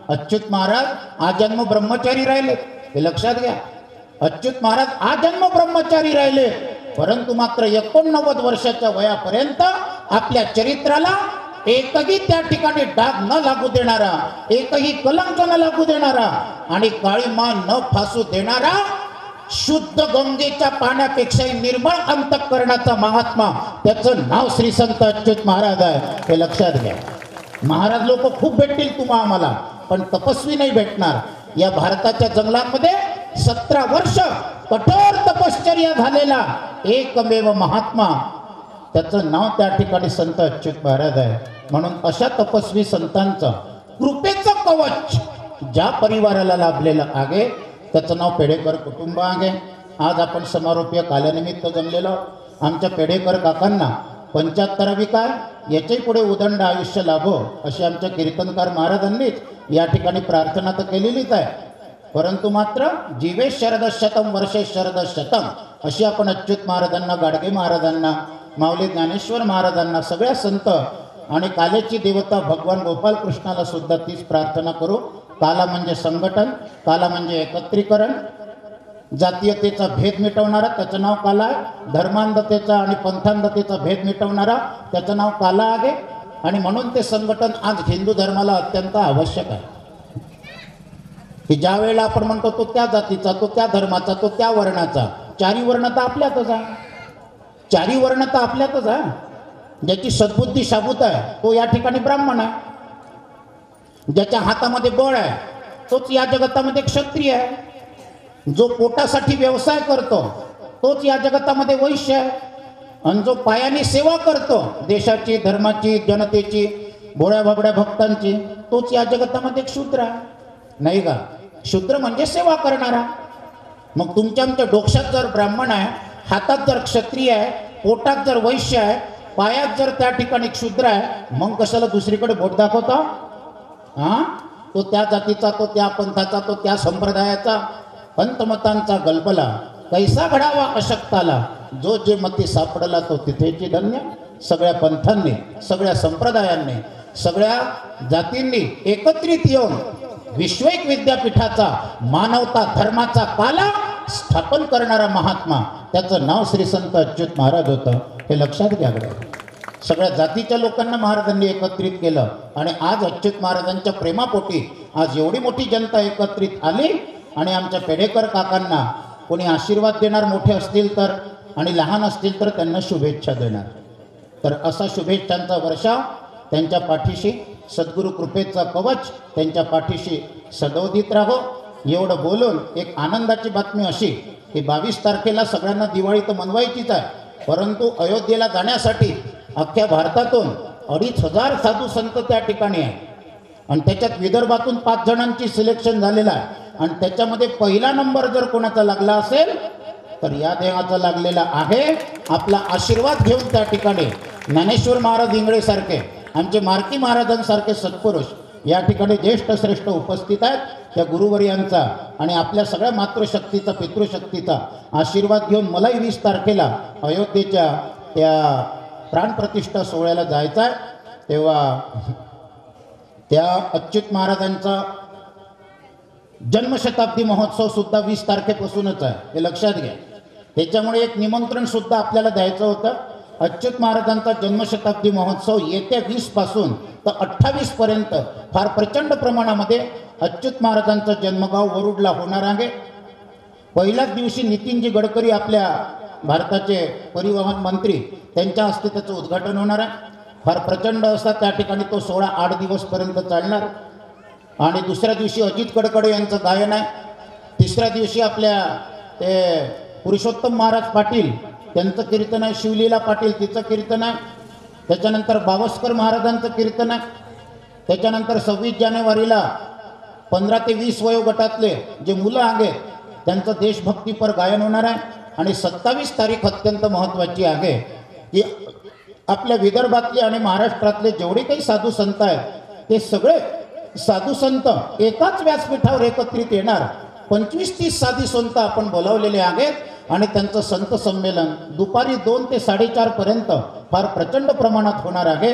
अच्युत महाराज आजन्म ब्रह्मचारी राहिले हे लक्षात घ्या. अच्युत महाराज आजन्म ब्रह्मचारी राहिले, परंतु मात्र 89 वर्षाच्या वयापर्यंत आपल्या चरित्राला एकही त्या ठिकाणी डाग न लागू देणारा, एकही कलंक न लागू देणारा आणि काळी मान न फासू देणारा, शुद्ध गंगेच्या पाण्यापेक्षाही निर्मळ अंतःकरणाचा महात्मा, त्याचं नाव श्री संत अच्युत महाराज आहे, हे लक्षात घ्या. महाराज लोक खूप भेटतील तुम्हा आम्हाला, पण तपस्वी नाही भेटणार. या भारताच्या जंगलामध्ये 17 वर्ष कठोर तपश्चर्या झालेला एकमेव महात्मा, त्याचं नाव त्या ठिकाणी संत अच्युत महाराज आहे. म्हणून अशा तपस्वी संतांचं कृपेचं कवच ज्या परिवाराला लाभलेलं आहे त्याचं नाव पेढेकर कुटुंब आहे. आज आपण समारोपीय काल्यानिमित्त जमलेलो आमच्या पेढेकर काकांना 75वी काय याच्याही पुढे उदंड आयुष्य लाभो अशी आमच्या कीर्तनकार महाराजांनीच या ठिकाणी प्रार्थना तर केलेलीच आहे. परंतु मात्र जीवे शरद शतम वर्षे शरद शतम अशी आपण अच्युत महाराजांना, गाडगे महाराजांना, माऊली ज्ञानेश्वर महाराजांना, सगळ्या संत आणि कालेची देवता भगवान गोपालकृष्णाला सुद्धा तीच प्रार्थना करू. काला म्हणजे संघटन, काला म्हणजे एकत्रीकरण, जातीयतेचा भेद मिटवणारा त्याचं नाव काला आहे, धर्मांधतेचा आणि पंथांधतेचा भेद मिटवणारा त्याचं नाव काला आहे. आणि म्हणून ते संघटन आज हिंदू धर्माला अत्यंत आवश्यक आहे, की ज्या वेळेला आपण म्हणतो तो त्या जातीचा, तो त्या धर्माचा, तो त्या वर्णाचा, चारी वर्ण तर आपल्यातच आहे, चारी वर्ण तर आपल्यातच आहे. ज्याची सद्बुद्धी शाबूत आहे तो या ठिकाणी ब्राह्मण आहे, ज्याच्या हातामध्ये बळ आहे तोच या जगतामध्ये क्षत्रिय आहे, जो पोटासाठी व्यवसाय करतो तोच या जगतामध्ये वैश्य आहे, आणि जो पायाने सेवा करतो देशाची, धर्माची, जनतेची, भोळ्या भाबड्या भक्तांची, तोच या जगतामध्ये एक शूद्र आहे. नाही का? शूद्र म्हणजे सेवा करणारा. मग तुमच्या आमच्या डोक्यात जर ब्राह्मण आहे, हातात जर क्षत्रिय आहे, पोटात जर वैश्य आहे, पायात जर त्या ठिकाणी शूद्र आहे, मग कशाला दुसरीकडे बोट दाखवता? हा, तो त्या जातीचा, तो त्या पंथाचा, तो त्या संप्रदायाचा, पंतमतांचा गलबला कैसा घडावा अशक्ताला, जो जे मती सापडला तो तिथेची धन्य. सगळ्या पंथांनी, सगळ्या संप्रदायांनी, सगळ्या जातींनी एकत्रित येऊन विश्वैक विद्यापीठाचा मानवता धर्माचा काला स्थापन करणारा महात्मा, त्याचं नाव श्री संत अच्युत महाराज होतं, हे लक्षात घ्या. सगळ्या जातीच्या लोकांना महाराजांनी एकत्रित केलं आणि आज अच्युत महाराजांच्या प्रेमापोटी आज एवढी मोठी जनता एकत्रित आली. आणि आमच्या पेढेकर काकांना कोणी आशीर्वाद देणार मोठे असतील तर, आणि लहान असतील तर त्यांना शुभेच्छा देणार. तर असा शुभेच्छांचा वर्षाव त्यांच्या पाठीशी, सद्गुरू कृपेचा कवच त्यांच्या पाठीशी सदोदित राहो. एवढं बोलून एक आनंदाची बातमी अशी की 22 तारखेला सगळ्यांना दिवाळी तर मनवायचीच आहे, परंतु अयोध्येला जाण्यासाठी अख्ख्या भारतातून 2500 साधू संत त्या ठिकाणी आहे. आणि त्याच्यात विदर्भातून 5 जणांची सिलेक्शन झालेलं आहे. आणि त्याच्यामध्ये पहिला नंबर जर कोणाचा लागला असेल तर या देवाचा लागलेला आहे. आपला आशीर्वाद घेऊन त्या ठिकाणी ज्ञानेश्वर महाराज इंगळेसारखे, आमचे मार्की महाराजांसारखे सत्पुरुष या ठिकाणी ज्येष्ठ श्रेष्ठ उपस्थित आहेत. त्या गुरुवर्यांचा आणि आपल्या सगळ्या मातृशक्तीचा, पितृशक्तीचा आशीर्वाद घेऊन मलाही 20 तारखेला अयोध्येच्या त्या प्राणप्रतिष्ठा सोहळ्याला जायचं आहे. तेव्हा त्या अच्युत महाराजांचा जन्मशताब्दी महोत्सव सुद्धा 20 तारखेपासूनच आहे, हे लक्षात घ्या. त्याच्यामुळे एक निमंत्रण सुद्धा आपल्याला द्यायचं होतं. अच्युत महाराजांचा जन्मशताब्दी महोत्सव येत्या 20 पासून तर 28 पर्यंत फार प्रचंड प्रमाणामध्ये अच्युत महाराजांचं जन्मगाव वरुडला होणार आहे. पहिल्याच दिवशी नितीनजी गडकरी आपल्या भारताचे परिवहन मंत्री त्यांच्या हस्ते त्याचं उद्घाटन होणार आहे. फार प्रचंड असा त्या ठिकाणी तो सोहळा 8 दिवसपर्यंत चालणार. आणि दुसऱ्या दिवशी अजित कडकडे यांचं गायन आहे. तिसऱ्या दिवशी आपल्या ते पुरुषोत्तम महाराज पाटील त्यांचं कीर्तन आहे, शिवलीला पाटील तिचं कीर्तन आहे. त्याच्यानंतर बावस्कर महाराजांचं कीर्तन आहे. त्याच्यानंतर 26 जानेवारीला 15 ते 20 वयोगटातले जे मुलं आहेत त्यांचं देशभक्तीपर गायन होणार आहे. आणि 27 तारीख अत्यंत महत्त्वाची आहे की आपल्या विदर्भातले आणि महाराष्ट्रातले जेवढे काही साधू संत आहेत ते सगळे साधू संत एकाच व्यासपीठावर एकत्रित येणार. 25-30 साधी संत आपण बोलावलेले आहेत आणि त्यांचं संत संमेलन दुपारी 2 ते 4:30 पर्यंत फार प्रचंड प्रमाणात होणार आहे.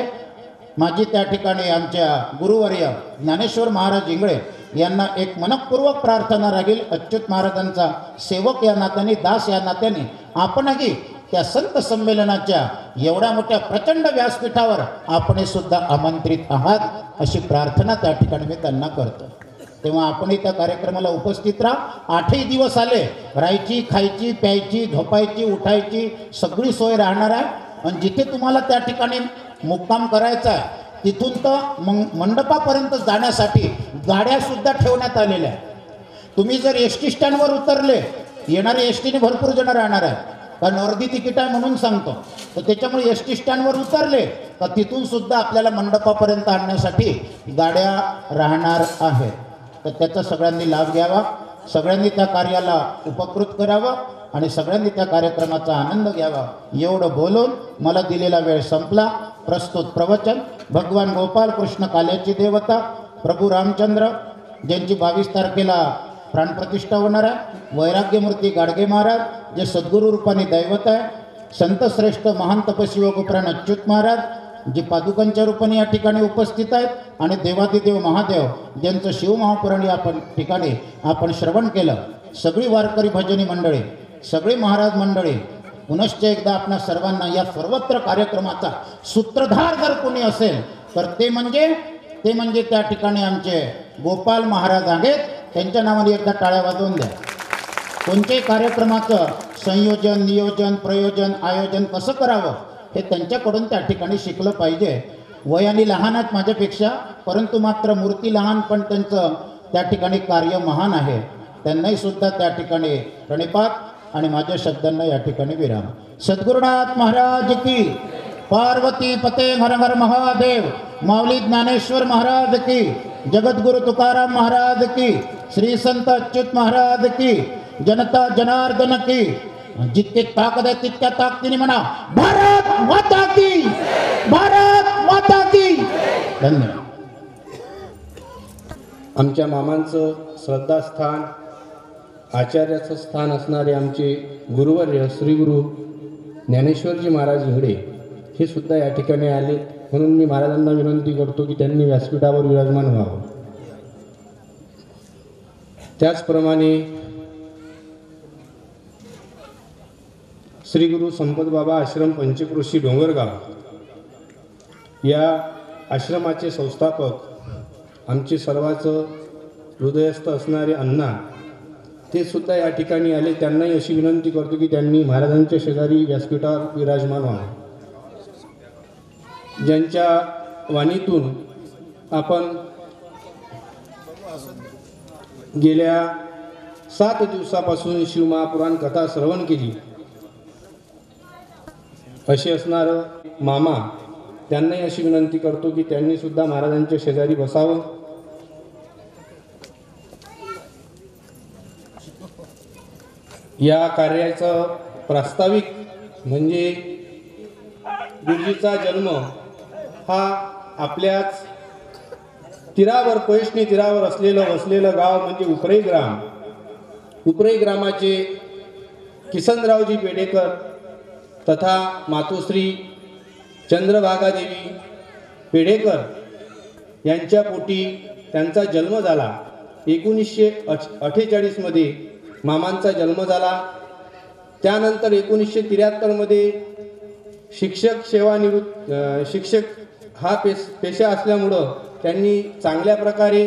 माझी त्या ठिकाणी आमच्या गुरुवर्य ज्ञानेश्वर महाराज इंगळे यांना एक मनपूर्वक प्रार्थना राहील. अच्युत महाराजांचा सेवक या नात्याने, दास या नात्याने आपणही त्या संत संमेलनाच्या एवढ्या मोठ्या प्रचंड व्यासपीठावर आपण सुद्धा आमंत्रित आहात अशी प्रार्थना त्या ठिकाणी मी त्यांना करतो. तेव्हा आपणही त्या कार्यक्रमाला उपस्थित राहा. 8ही दिवस आले, राहायची, खायची, प्यायची, झोपायची, उठायची सगळी सोय राहणार आहे. आणि जिथे तुम्हाला त्या ठिकाणी मुक्काम करायचा आहे तिथून तर मंडपापर्यंत जाण्यासाठी गाड्यासुद्धा ठेवण्यात आलेल्या आहेत. तुम्ही जर एस टी स्टँडवर उतरले, येणारे एस टीने भरपूर जण राहणार आहे, कारण अर्धी तिकीट आहे म्हणून सांगतो, तर त्याच्यामुळे एस टी स्टँडवर उतरले तर तिथून सुद्धा आपल्याला मंडपापर्यंत आणण्यासाठी गाड्या राहणार आहेत. तर त्याचा सगळ्यांनी लाभ घ्यावा, सगळ्यांनी त्या कार्याला उपकृत करावं आणि सगळ्यांनी त्या कार्यक्रमाचा आनंद घ्यावा. एवढं बोलून मला दिलेला वेळ संपला. प्रस्तुत प्रवचन भगवान गोपाल कृष्ण काल्याची देवता प्रभू रामचंद्र, ज्यांची 22 तारखेला प्राणप्रतिष्ठा होणार आहे, वैराग्यमूर्ती गाडगे महाराज जे सद्गुरू रूपाने दैवत आहे, संतश्रेष्ठ महान तपस्वी व गोप्राण अच्युत महाराज जे पादुकांच्या रूपाने या ठिकाणी उपस्थित आहेत, आणि देवादिदेव महादेव ज्यांचं शिवमहापुराण या ठिकाणी आपण श्रवण केलं. सगळी वारकरी भजनी मंडळी, सगळी महाराज मंडळी, पुनश्च एकदा आपणा सर्वांना या सर्वत्र कार्यक्रमाचा सूत्रधार जर कोणी असेल तर ते म्हणजे त्या ठिकाणी आमचे गोपाल महाराज आहेत. त्यांच्या नावाने एकदा टाळ्या वाजवून द्या. कोणत्याही कार्यक्रमाचं संयोजन, नियोजन, प्रयोजन, आयोजन कसं करावं हे त्यांच्याकडून त्या ठिकाणी शिकलं पाहिजे. वयाने लहान आहेत माझ्यापेक्षा, परंतु मात्र मूर्ती लहान, पण त्यांचं त्या ठिकाणी कार्य महान आहे. त्यांनाही सुद्धा त्या ठिकाणी प्रणिपात आणि माझ्या शब्दांना या ठिकाणी विराम. सद्गुरुनाथ महाराज की, पार्वती पते हर हर महादेव, माऊली ज्ञानेश्वर महाराज की, जगद्गुरु तुकाराम महाराज की, श्री संत अच्युत महाराज की, जनता जनार्दन की. जितके ताकद आहे तितक्या ताकदीने म्हणा भारत माता की, भारत माता की. धन्यवाद. आमच्या मामांचं श्रद्धास्थान, आचार्याचं स्थान असणारे आमचे गुरुवर्य श्री गुरु ज्ञानेश्वरजी महाराज इंगडे हे सुद्धा या ठिकाणी आले, म्हणून मी महाराजांना विनंती करतो की त्यांनी व्यासपीठावर विराजमान व्हावं. त्याचप्रमाणे श्री गुरु संपत बाबा आश्रम पंचक्रोशी डोंगरगाव या आश्रमाचे संस्थापक आमचे सर्वांचं हृदयस्थ असणारे अण्णा ते सुद्धा या ठिकाणी आले. त्यांनाही अशी विनंती करतो की त्यांनी महाराजांच्या शेजारी व्यासपीठावर विराजमान व्हावं. ज्यांच्या वाणीतून आपण गेल्या 7 दिवसापासून शिवमहापुराण कथा श्रवण केली असे असणारं मामा, त्यांनाही अशी विनंती करतो की त्यांनी सुद्धा महाराजांच्या शेजारी बसावं. या कार्याचं प्रास्ताविक म्हणजे गुरुजीचा जन्म हा आपल्याच तीरावर, पैठणी तीरावर वसलेलं गाव म्हणजे उपरे ग्राम. उपरे ग्रामाचे किसनरावजी पेडेकर तथा मातोश्री चंद्रभागादेवी पेडेकर यांच्या पोटी त्यांचा जन्म झाला. 1948 मध्ये मामांचा जन्म झाला. त्यानंतर 1973 शिक्षक शिक्षक हा पेशा असल्यामुळं त्यांनी चांगल्या प्रकारे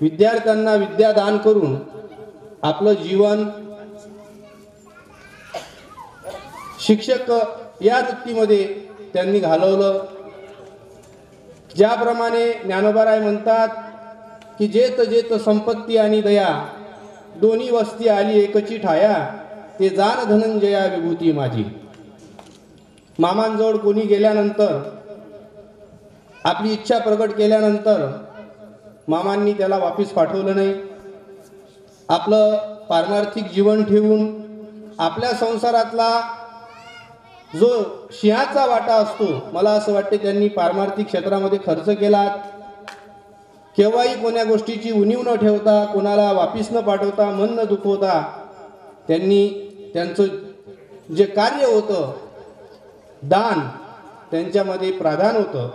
विद्यार्थ्यांना विद्यादान करून आपलं जीवन शिक्षक या वृत्तीमध्ये त्यांनी घालवलं. ज्याप्रमाणे ज्ञानोबाराय म्हणतात की जेत जेत संपत्ती आणि दया दोन्ही वस्ती आली एकची ठाया, ते जाण धनंजया विभूती माझी. मामांजवळ कोणी गेल्यानंतर आपली इच्छा प्रकट केल्यानंतर मामांनी त्याला वापस पाठवलं नाही. आपलं पारमार्थिक जीवन ठेवून आपल्या संसारातला जो सिंहाचा वाटा असतो, मला असं वाटते त्यांनी पारमार्थिक क्षेत्रामध्ये खर्च केला. केव्हाही कोण्या गोष्टीची उणीव न ठेवता, कोणाला वापिस न पाठवता, मन न दुखवता त्यांनी त्यांचं जे कार्य होतं दान त्यांच्यामध्ये प्राधान होतं.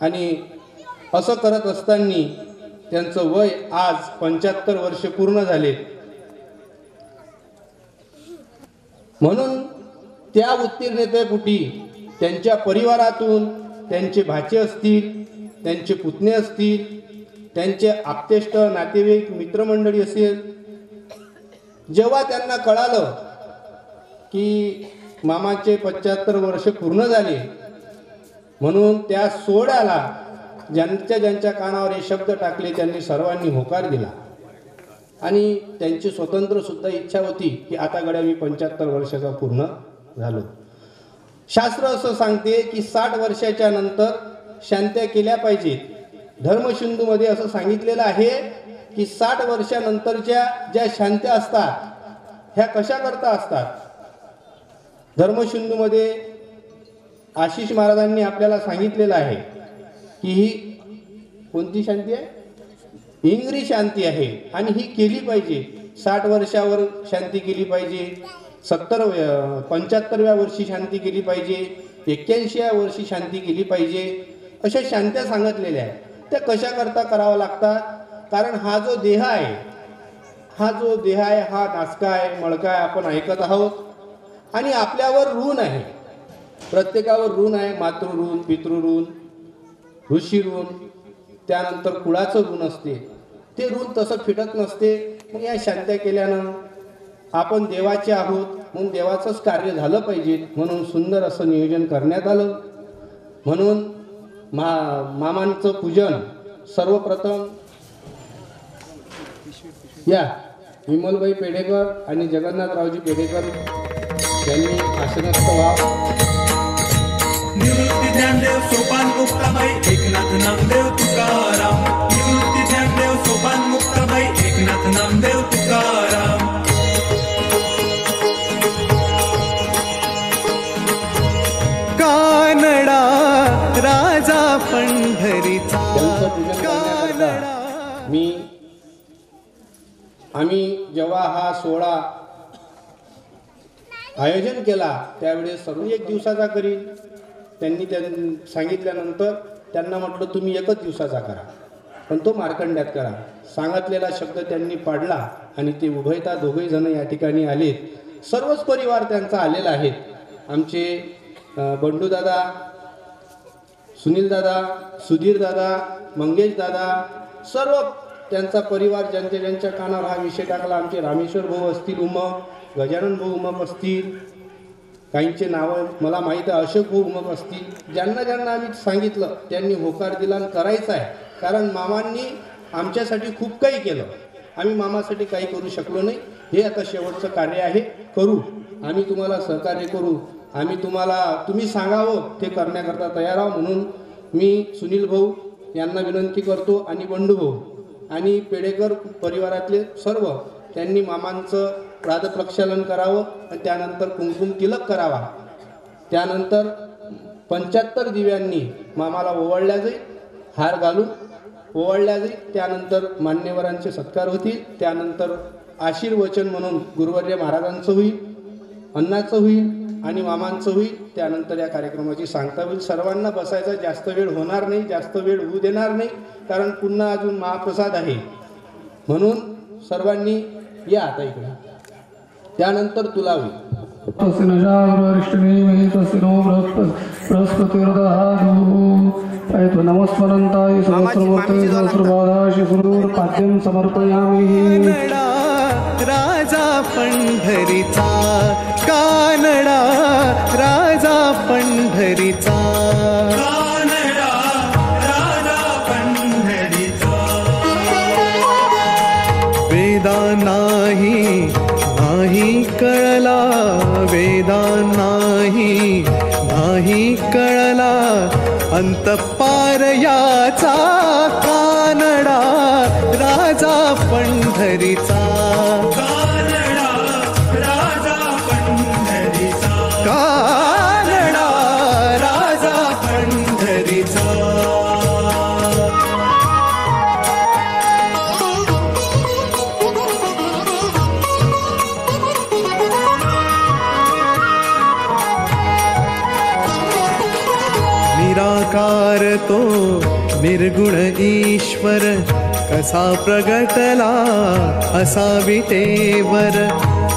आणि असं करत असताना त्यांचं वय आज 75 वर्ष पूर्ण झाले. म्हणून त्या उत्तीर्णतेपुटी त्यांच्या परिवारातून त्यांचे भाचे असतील, त्यांचे पुतणे असतील, त्यांचे आप्तेष्ट नातेवाईक मित्रमंडळी असेल, जेव्हा त्यांना कळालं की मामाचे 75 वर्ष पूर्ण झाले, म्हणून त्या सोहळ्याला ज्यांच्या कानावर हे शब्द टाकले त्यांनी सर्वांनी होकार दिला. आणि त्यांची स्वतंत्र सुद्धा इच्छा होती की आता गड्या मी 75 वर्षाचा पूर्ण झालो. शास्त्र असं सांगते की 60 वर्षाच्या नंतर शांत्या केल्या पाहिजेत. धर्मसिंधूमध्ये असं सांगितलेलं आहे की 60 वर्षानंतरच्या ज्या शांत्या असतात ह्या कशा करता असतात. धर्मसिंधूमध्ये आशिष महाराजांनी आपल्याला सांगितलेलं आहे की ही कोणती शांती आहे, इंग्री शांती आहे आणि ही केली पाहिजे. 60 वर्षावर शांती केली पाहिजे, 75व्या वर्षी शांती केली पाहिजे, 81व्या वर्षी शांती केली पाहिजे, अशा शांत्या सांगितलेल्या आहेत. त्या कशा करता कराव्या लागतात, कारण हा जो देह आहे हा नासका आहे, मळका आहे, आपण ऐकत आहोत आणि आपल्यावर ऋण आहे, प्रत्येकावर ऋण आहे. मातृऋण, पितृऋण, ऋषी ऋण, त्यानंतर कुळाचं ऋण असते. ते ऋण तसं फिटत नसते. मग या शांत्या केल्यानं आपण देवाचे आहोत म्हणून देवाचंच कार्य झालं पाहिजे, म्हणून सुंदर असं नियोजन करण्यात आलं. म्हणून मामांचं पूजन सर्वप्रथम या विमलबाई पेढेकर आणि जगन्नाथरावजी पेढेकर यांनी आसनस्थ व्हावं. निवृत्ती ज्ञानदेव सोपान मुक्ताबाई एकनाथ नामदेव तुकाराम. निवृत्ती ज्ञानदेव सोपान मुक्ताबाई एकनाथ नामदेव तुकाराम. कानडा राजा पंढरीचा त्यांचं पूजन करण्याकरता आम्ही जेव्हा हा सोहळा आयोजन केला त्यावेळेस सर्व 1 दिवसाचा करील. त्यांनी सांगितल्यानंतर त्यांना म्हटलं तुम्ही 1च दिवसाचा करा, पण तो मार्कंड्यात करा. सांगितलेला शब्द त्यांनी पाडला आणि ते उभयता दोघे जण या ठिकाणी आलेत. सर्वच परिवार त्यांचा आलेला आहे. आमचे बंडू दादा, सुनील दादा, सुधीर दादा, मंगेश दादा, सर्व त्यांचा परिवार ज्यांच्या कानावर हा विषय टाकला. आमचे रामेश्वर भाऊ असतील उमप, गजानन भाऊ उमप असतील, काहींचे नावं मला माहीत आहे, अशोक भाऊ उमप असतील. ज्यांना आम्ही सांगितलं त्यांनी होकार दिला आणि करायचं आहे. कारण मामांनी आमच्यासाठी खूप काही केलं, आम्ही मामासाठी काही करू शकलो नाही. हे आता शेवटचं कार्य आहे, करू. आम्ही तुम्हाला सहकार्य करू. आम्ही तुम्ही सांगावं ते करण्याकरता तयार आहोत. म्हणून मी सुनील भाऊ यांना विनंती करतो आणि बंडू भाऊ आणि पेढेकर परिवारातले सर्व त्यांनी मामांचं प्रातःप्रक्षालन करावं आणि त्यानंतर कुंकुम तिलक करावा. त्यानंतर 75 दिव्यांनी मामाला ओवाळल्या जाईल, हार घालून ओवाळल्या जाईल. त्यानंतर मान्यवरांचे सत्कार होतील. त्यानंतर आशीर्वचन म्हणून गुरुवर्य महाराजांचं होईल, अण्णाचं होईल आणि मामांचं होईल. त्यानंतर या कार्यक्रमाची सांगता होईल. सर्वांना बसायचा जास्त वेळ होणार नाही, जास्त वेळ होऊ देणार नाही, कारण पुन्हा अजून महाप्रसाद आहे. म्हणून सर्वांनी या आता इकडे. त्यानंतर तुला होईल. नमस्मरंताय सहस्रमूर्ते सहस्रपादाशि सुदूर पाद्यं समर्पयामि. राजा पंढरीचा, कानडा राजा पंढरीचा. कानडा राजा पंढरीचा. वेदा नाही कळला, वेदा नाही कळला अंतपार याचा. कानडा राजा पंढरीचा. कानडा राजा पंढरीचा. कानडा राजा पंढरीचा. निराकार तो निर्गुण ईश्वर, कसा प्रगटला असा विटेवर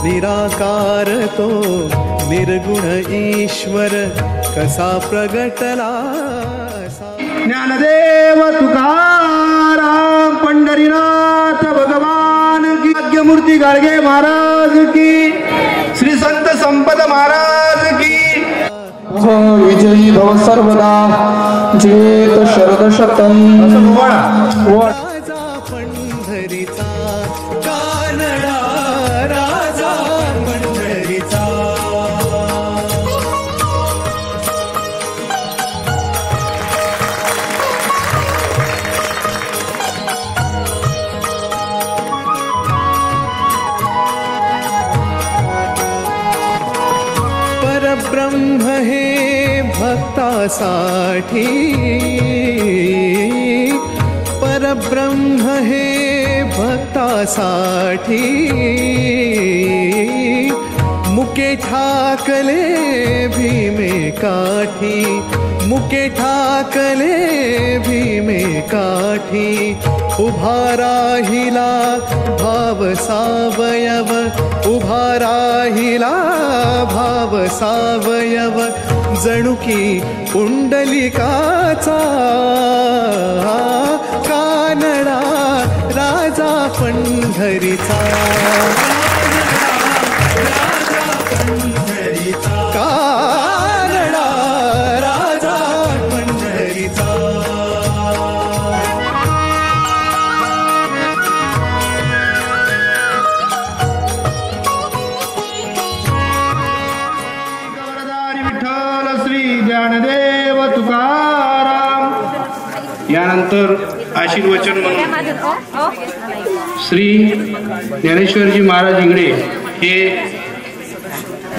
निराकार तो निर्गुण ईश्वर कसा प्रगटला असा ज्ञानदेव तुकाराम पंढरीनाथ भगवान की भाग्यमूर्ती गाडगे महाराज की श्री संत संपत महाराज की विजयी भव सर्वदा जेत शरद शतम राजा पंढरीचा कानडा राजा पंढरीचा परब्रह्म हे भक्तासाठी परब्रह्म हे भक्तासाठी मुके ठाकले भीमे काठी मुके ठाकले भीमे काठी उभा राहिला भाव सावयव उभा राहिला भाव सावयव जणू की पुंडलिकाचा कानडा राजा पंढरीचा कानडा राजा पंढरीचा विठ्ठल श्री ज्ञानदेव तुकाराम. यानंतर आशीर्वचन म्हणून श्री ज्ञानेश्वरजी महाराज इंगडे हे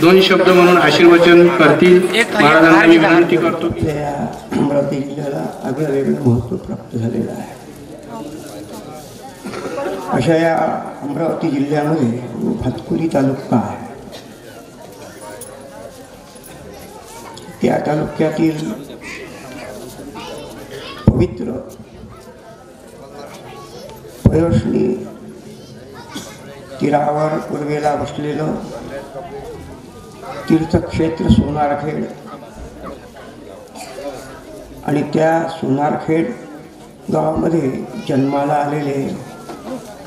2 शब्द म्हणून आशीर्वचन करतील. महाराजांना मी विनंती करतो की अमरावती जिल्ह्याला आगळंवेगळं महत्त्व प्राप्त झालेलं आहे. अशा या अमरावती जिल्ह्यामध्ये भातकुली तालुका आहे. त्या तालुक्यातील पवित्र पयोष्णी तीरावर पूर्वेला बसलेलं तीर्थक्षेत्र सोनारखेड आणि त्या सोनारखेड गावामध्ये जन्माला आलेले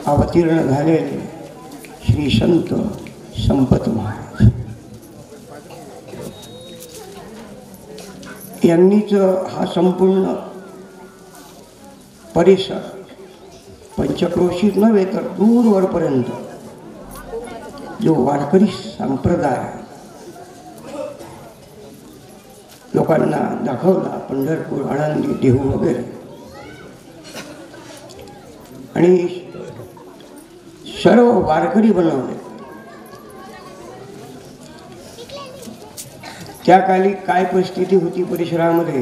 अवतीर्ण झालेले श्री संत संपत महाराज यांनीच हा संपूर्ण परिसर पंचक्रोशीत नव्हे तर दूरवरपर्यंत जो वारकरी संप्रदाय लोकांना दाखवला, पंढरपूर, आळंदी, देहू वगैरे, आणि सर्व वारकरी बनवले. त्या काली काय परिस्थिती होती परिसरामध्ये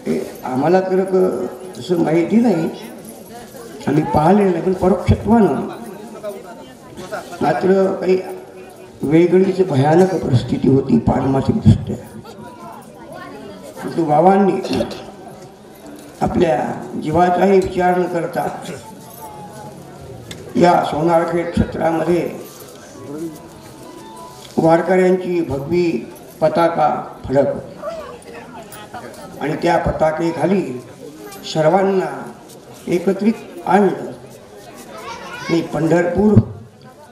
हे आम्हाला तर तसं माहिती नाही, आम्ही पाहिलेलं नाही, पण परोक्षत्वानं मात्र काही वेगळीच भयानक परिस्थिती होती पारमार्थिकदृष्ट्या. परंतु बाबांनी आपल्या जीवाचाही विचार न करता या सोनारखेड क्षेत्रामध्ये वारकऱ्यांची भगवी पताका फडकवली आणि त्या पताकेखाली सर्वांना एकत्रित आणलं आणि पंढरपूर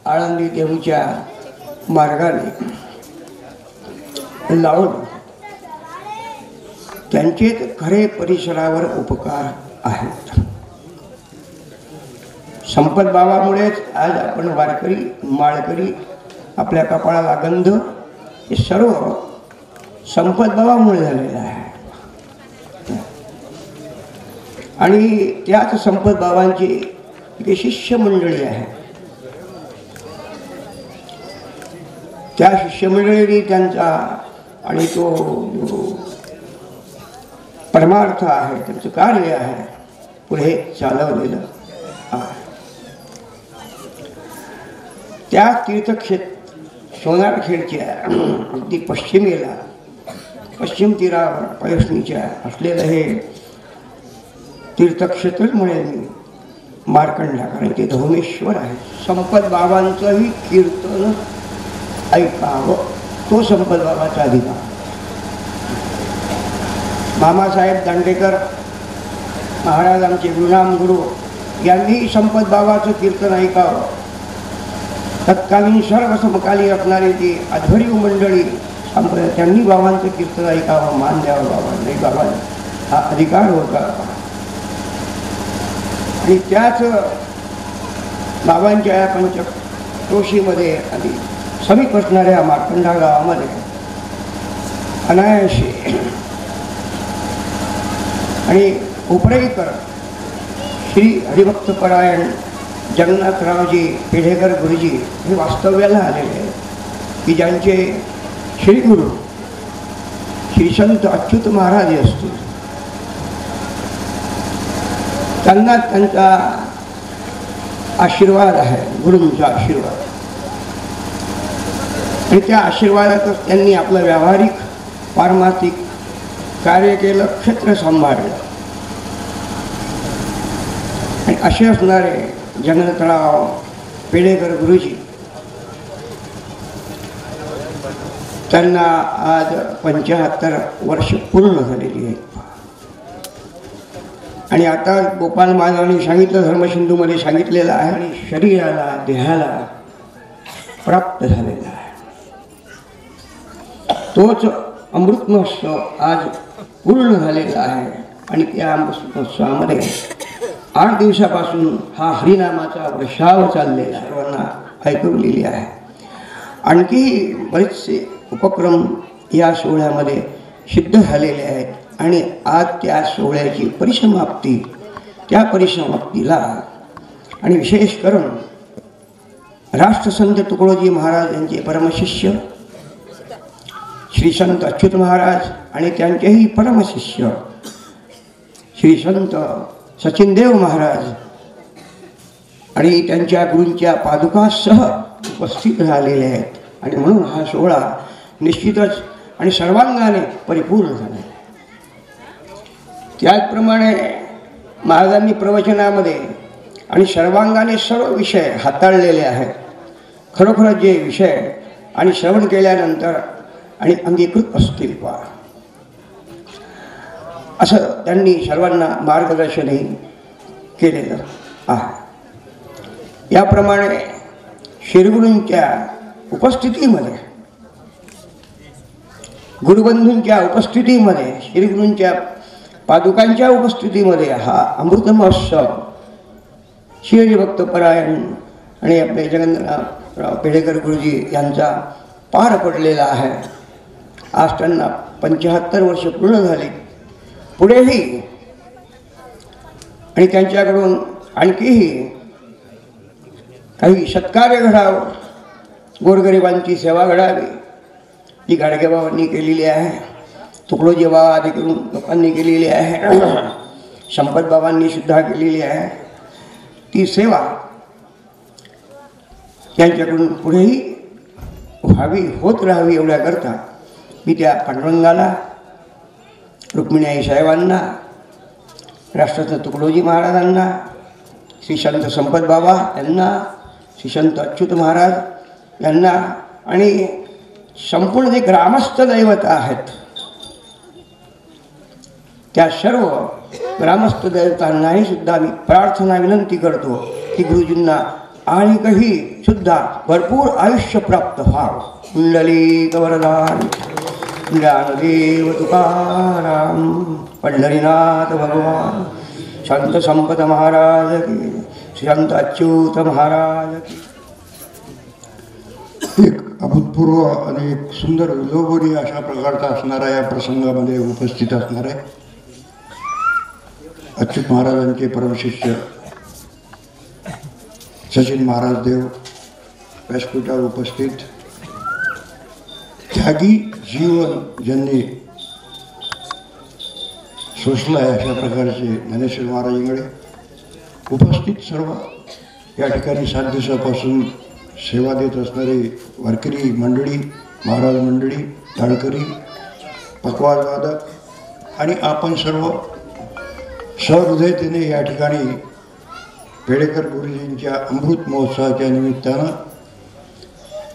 आळंदी देवीच्या मार्गाने लावलं. त्यांचे खरे परिसरावर उपकार आहेत. संपत बाबामुळेच आज आपण वारकरी माळकरी आपल्या कपाळाला गंध हे सर्व संपत बाबामुळे झालेलं आहे. आणि त्याच संपत बाबांची एक शिष्य मंडळी आहे. त्या शिष्यमंडळीने त्यांचा आणि तो परमार्थ आहे, त्यांचं कार्य आहे, पुढे चालवलेलं आहे. त्या तीर्थक्षेत्र सोनारखेडच्या अगदी पश्चिम तीरावर पयोष्णीच्या असलेलं हे तीर्थक्षेत्रच म्हणेल मी मार्कंडा, कारण ते धोमेश्वर आहे. संपत बाबांचंही कीर्तन ऐकावं, तो संपत बाबाचा अधिकार. मामासाहेब दांडेकर महाराज आमचे गुरुनाम गुरु यांनी संपत बाबाचं कीर्तन ऐकावं. तत्कालीन सर्व समकालीन असणारी ती अध्वर्यू मंडळी संप्रदाय त्यांनी बाबांचं कीर्तन ऐकावं, मान द्यावं बाबांनी. बाबांनी हा अधिकार होता. आणि त्याच बाबांच्या या पंचक्रोशीमध्ये आणि समीप असणाऱ्या मार्कंडा गावामध्ये अनायाशी आणि उपरेकर श्री हरिभक्तपरायण जगन्नाथरावजी पेढेकर गुरुजी हे वास्तव्याला आलेले आहेत, की ज्यांचे श्रीगुरु श्री संत अच्युत महाराज असतील. त्यांना त्यांचा आशीर्वाद आहे, गुरूंचा आशीर्वाद. आणि त्या आशीर्वादातच त्यांनी आपलं व्यावहारिक पारमार्थिक कार्य केलं, क्षेत्र सांभाळलं. आणि असे असणारे जगन्नाथराव पेढेकर गुरुजी, त्यांना आज 75 वर्ष पूर्ण झालेली आहेत. आणि आता गोपाल महाराजांनी सांगितलं, धर्मसिंधूमध्ये सांगितलेलं आहे, आणि शरीराला देहाला प्राप्त झालेला आहे. तोच अमृत महोत्सव आज पूर्ण झालेला आहे. आणि त्या अमृत महोत्सवामध्ये 8 दिवसापासून हा हरिनामाचा वर्षाव चाललेला आहे, सर्वांना ऐकवलेली आहे. आणखी बरेचसे उपक्रम या सोहळ्यामध्ये सिद्ध झालेले आहेत. आणि आज त्या सोहळ्याची परिसमाप्ती, त्या परिसमाप्तीला आणि विशेष करून राष्ट्रसंत तुकडोजी महाराज यांचे परमशिष्य श्री संत अच्युत महाराज आणि त्यांचेही परमशिष्य श्री संत सचिनदेव महाराज आणि त्यांच्या गुरूंच्या पादुकासह उपस्थित झालेले आहेत. आणि म्हणून हा सोहळा निश्चितच आणि सर्वांगाने परिपूर्ण झाला. त्याचप्रमाणे महाराजांनी प्रवचनामध्ये आणि सर्वांगाने सर्व विषय हाताळलेले आहेत. खरोखर जे विषय आणि श्रवण केल्यानंतर आणि अंगीकृत असतील पा, असं त्यांनी सर्वांना मार्गदर्शनही केलेलं आहे. याप्रमाणे श्रीगुरूंच्या उपस्थितीमध्ये, गुरुबंधूंच्या उपस्थितीमध्ये, श्रीगुरूंच्या पादुकांच्या उपस्थितीमध्ये हा अमृत महोत्सव श्री हरिभक्तपरायण आणि आपले जगन्नाथराव पेढेकर गुरुजी यांचा पार पडलेला आहे. आज त्यांना 75 वर्ष पूर्ण झाली. पुढेही आणि त्यांच्याकडून आणखीही काही सत्कार्य घडावं, गोरगरिबांची सेवा घडावी, जी गाडगेबाबांनी केलेली आहे, तुकडोजी बाबा आदी करून लोकांनी केलेली आहे, संपत बाबांनी सुद्धा केलेली आहे. ती सेवा त्यांच्याकडून पुढेही व्हावी, होत राहावी, एवढ्याकरता मी त्या पांडुरंगाला, रुक्मिणी आई साहेबांना, राष्ट्रसंत तुकडोजी महाराजांना, श्री संत संपत बाबा यांना, श्री संत अच्युत महाराज यांना आणि संपूर्ण जे ग्रामस्थ दैवत आहेत त्या सर्व ग्रामस्थ दैवतांनाही सुद्धा मी प्रार्थना विनंती करतो की गुरुजींना आणि काही सुद्धा भरपूर आयुष्य प्राप्त व्हावं. कुंडली वरदान ज्ञानदेव तुकाराम पंढरीनाथ भगवान संत संपत महाराज की, संत अच्युत महाराज की. एक अभूतपूर्व आणि एक सुंदर विलोभनीय अशा प्रकारचा असणारा या प्रसंगामध्ये उपस्थित असणार आहे अच्युत महाराजांचे परमशिष्य सचिन महाराज देव व्यासपीठावर उपस्थित, त्यागी जीवन ज्यांनी सोसलं आहे अशा प्रकारचे ज्ञानेश्वर महाराजांकडे उपस्थित सर्व या ठिकाणी 7 दिवसापासून सेवा देत असणारी वारकरी मंडळी, महाराज मंडळी, टाळकरी, पकवाजवादक आणि आपण सर्व सहृदयतेने या ठिकाणी पेडेकर गुरुजींच्या अमृत महोत्सवाच्या निमित्तानं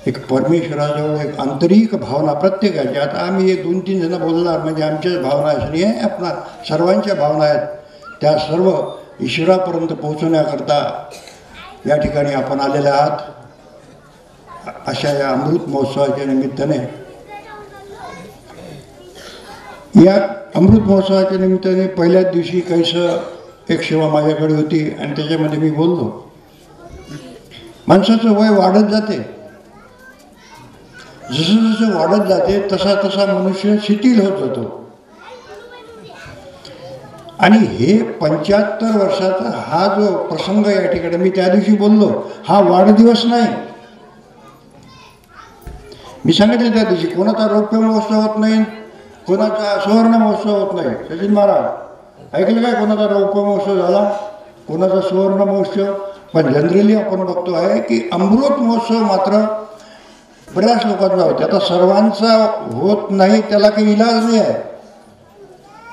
एक परमेश्वराजवळ एक आंतरिक भावना प्रत्येकाची, आता आम्ही एक 2-3 जण बोलणार म्हणजे आमच्याच भावना अशी नाही आहे, आपणा सर्वांच्या भावना आहेत, त्या सर्व ईश्वरापर्यंत पोहोचवण्याकरता या ठिकाणी आपण आलेले आहात. अशा या अमृत महोत्सवाच्या निमित्ताने, या अमृत महोत्सवाच्या निमित्ताने पहिल्याच दिवशी काहीसं एक सेवा माझ्याकडे होती आणि त्याच्यामध्ये मी बोललो, माणसाचं वय वाढत जाते, जसं जसं वाढत जाते तसा तसा मनुष्य शिथिल होत जातो. आणि हे 75 वर्षाचा हा जो प्रसंग या ठिकाणी मी त्या दिवशी बोललो, हा वाढदिवस नाही. मी सांगितले त्या दिवशी कोणाचा रौप्य महोत्सव होत नाही, कोणाचा सुवर्ण महोत्सव होत नाही. सचिन महाराज ऐकलं काय, कोणाचा रौप्य महोत्सव झाला, कोणाचा सुवर्ण महोत्सव. पण जनरली आपण बघतो आहे की अमृत महोत्सव मात्र बऱ्याच लोकांचा होते. आता सर्वांचा होत नाही, त्याला काही इलाज नाही आहे.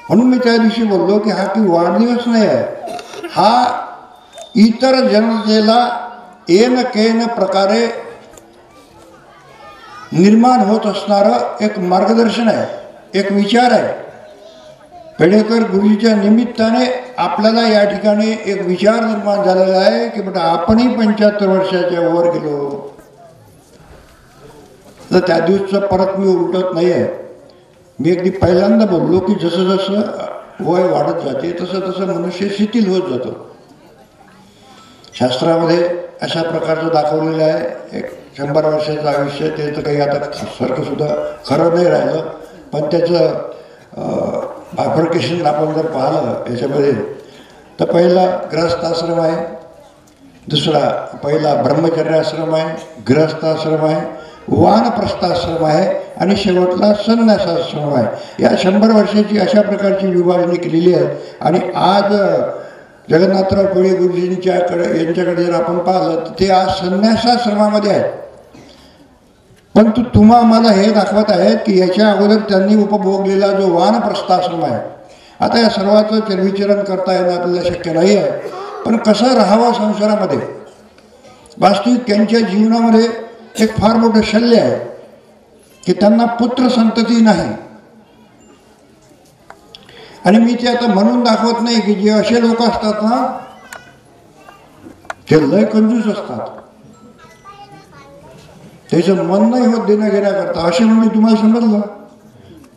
म्हणून मी त्या दिवशी बोललो की हा की वाढदिवस नाही आहे, हा इतर जनतेला येन केन प्रकारे निर्माण होत असणारं एक मार्गदर्शन आहे, एक विचार आहे. पेडेकर गुरुजीच्या निमित्ताने आपल्याला या ठिकाणी एक विचार निर्माण झालेला आहे की बेटा आपणही 75 वर्षाच्या वर गेलो. तर त्या दिवसचं परत मी उलटत नाही आहे. मी अगदी पहिल्यांदा बोललो की जसं जसं वय वाढत जाते तसं तसं मनुष्य शिथिल होत जातो. शास्त्रामध्ये अशा प्रकारचं दाखवलेलं आहे, एक 100 वर्षाचं आयुष्य, ते तर काही आता सारखं सुद्धा खरं नाही राहिलं. पण त्याचं बायफर्केशन आपण जर पाहिलं याच्यामध्ये, तर पहिला गृहस्थाश्रम आहे, दुसरा पहिला ब्रह्मचर्याश्रम आहे, गृहस्थाश्रम आहे, वानप्रस्थाश्रम आहे आणि शेवटला संन्यासाश्रम आहे. या 100 वर्षाची अशा प्रकारची विभागणी केलेली आहे. आणि आज जगन्नाथराव पेडे यांच्याकडे जर आपण पाहिलं तर ते आज संन्यासाश्रमामध्ये आहेत. पण तुम्हा आम्हाला हे दाखवत आहेत की याच्या अगोदर त्यांनी उपभोगलेला जो वानप्रस्थाश्रम आहे, आता या सर्वाचं चर्विचरण करता येणं आपल्याला शक्य नाही आहे. पण कसं राहावं संसारामध्ये, वास्तविक त्यांच्या जीवनामध्ये एक फार मोठं शल्य आहे की त्यांना पुत्र संतती नाही. आणि मी ते आता म्हणून दाखवत नाही की जे असे लोक असतात ना ते लय कंजूस असतात, त्याचं मन नाही होत देण्या घेण्याकरता, असे म्हणजे तुम्हाला समजलं,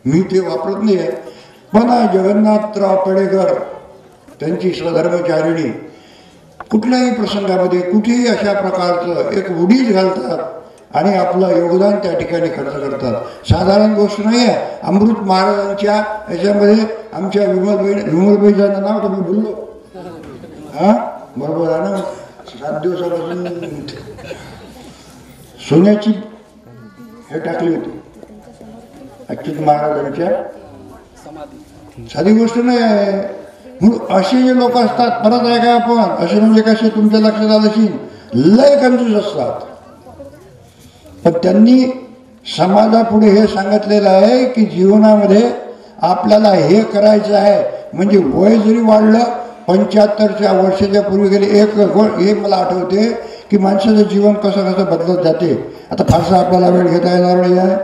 मी ते वापरत नाही आहे. पण जगन्नाथराव पेडेकर त्यांची स्वधर्मचारिणी कुठल्याही प्रसंगामध्ये कुठेही अशा प्रकारचं एक उडीच घालतात आणि आपलं योगदान त्या ठिकाणी खर्च करतात. साधारण गोष्ट नाही आहे. अमृत महाराजांच्या याच्यामध्ये आमच्या विमलबाईचं नाव तर मी बोललो, हां बरोबर आहे ना, 7 दिवसापासून सोन्याची हे टाकली होती अच्युत महाराजांच्या, साधी गोष्ट नाही आहे. म्हणून असे जे लोक असतात, परत आहे का आपण असे म्हणजे कसे तुमच्या लक्षात आलं की लय कंजूस असतात. पण त्यांनी समाजापुढे हे सांगितलेलं आहे की जीवनामध्ये आपल्याला हे करायचं आहे. म्हणजे वय जरी वाढलं, 75च्या वर्षाच्या पूर्वी गेले एक मला आठवते की माणसाचं जीवन कसं कसं बदलत जाते. आता फारसा आपल्याला वेळ घेता येणार नाही आहे.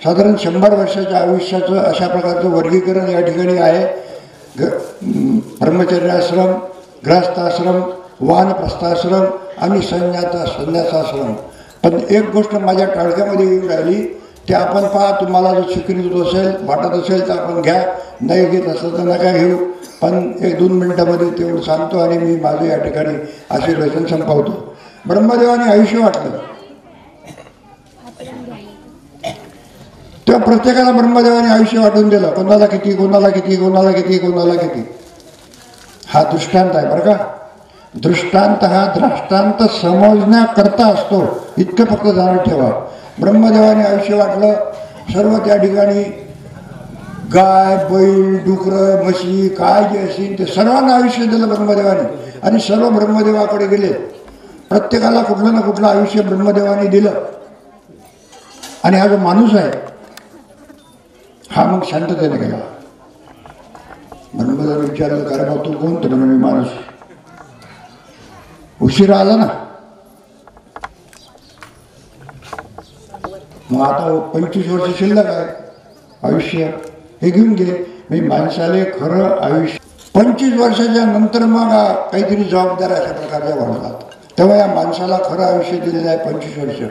साधारण 100 वर्षाच्या आयुष्याचं अशा प्रकारचं वर्गीकरण या ठिकाणी आहे. ब्रह्मचर्याश्रम, गृहस्थाश्रम, वानप्रस्थाश्रम आणि संन्यासाश्रम. पण एक गोष्ट माझ्या टाळक्यामध्ये येऊन राहिली, ते आपण पहा, तुम्हाला जर स्वीकृत असेल वाटत असेल तर आपण घ्या, नाही घेत असलं तर नका घेऊ. पण 1-2 मिनिटामध्ये तेवढं सांगतो आणि मी माझं या ठिकाणी आशीर्वचन संपवतो. ब्रह्मदेवाने आयुष्य वाटलं तेव्हा प्रत्येकाला ब्रह्मदेवाने आयुष्य वाटून दिलं, कोणाला किती कोणाला किती कोणाला किती कोणाला किती. हा दृष्टांत आहे बरं का. दृष्टांत हा दृष्टांत समजण्याकरता असतो, इतकं फक्त जाणून ठेवा. ब्रह्मदेवाने आयुष्य वाटलं, सर्व त्या ठिकाणी गाय बैल डुकरं म्हशी काय जे असेल ते सर्वांना आयुष्य दिलं ब्रह्मदेवाने आणि सर्व ब्रह्मदेवाकडे गेले. प्रत्येकाला कुठलं ना कुठलं आयुष्य ब्रह्मदेवाने दिलं. आणि हा जो माणूस आहे हा मग शांततेने गेला. ब्रह्मदेवाला विचारलं काय बा तू कोण? तर म्हणे मी माणूस. उशिरा आला ना. मग आता 25 वर्ष शिल्लक आहे आयुष्य, हे घेऊन घे. मी माणसाले खरं आयुष्य 25 वर्षाच्या नंतर मग काहीतरी जबाबदाऱ्या अशा प्रकारच्या वाढतात. तेव्हा या माणसाला खरं आयुष्य दिलेलं आहे 25 वर्ष.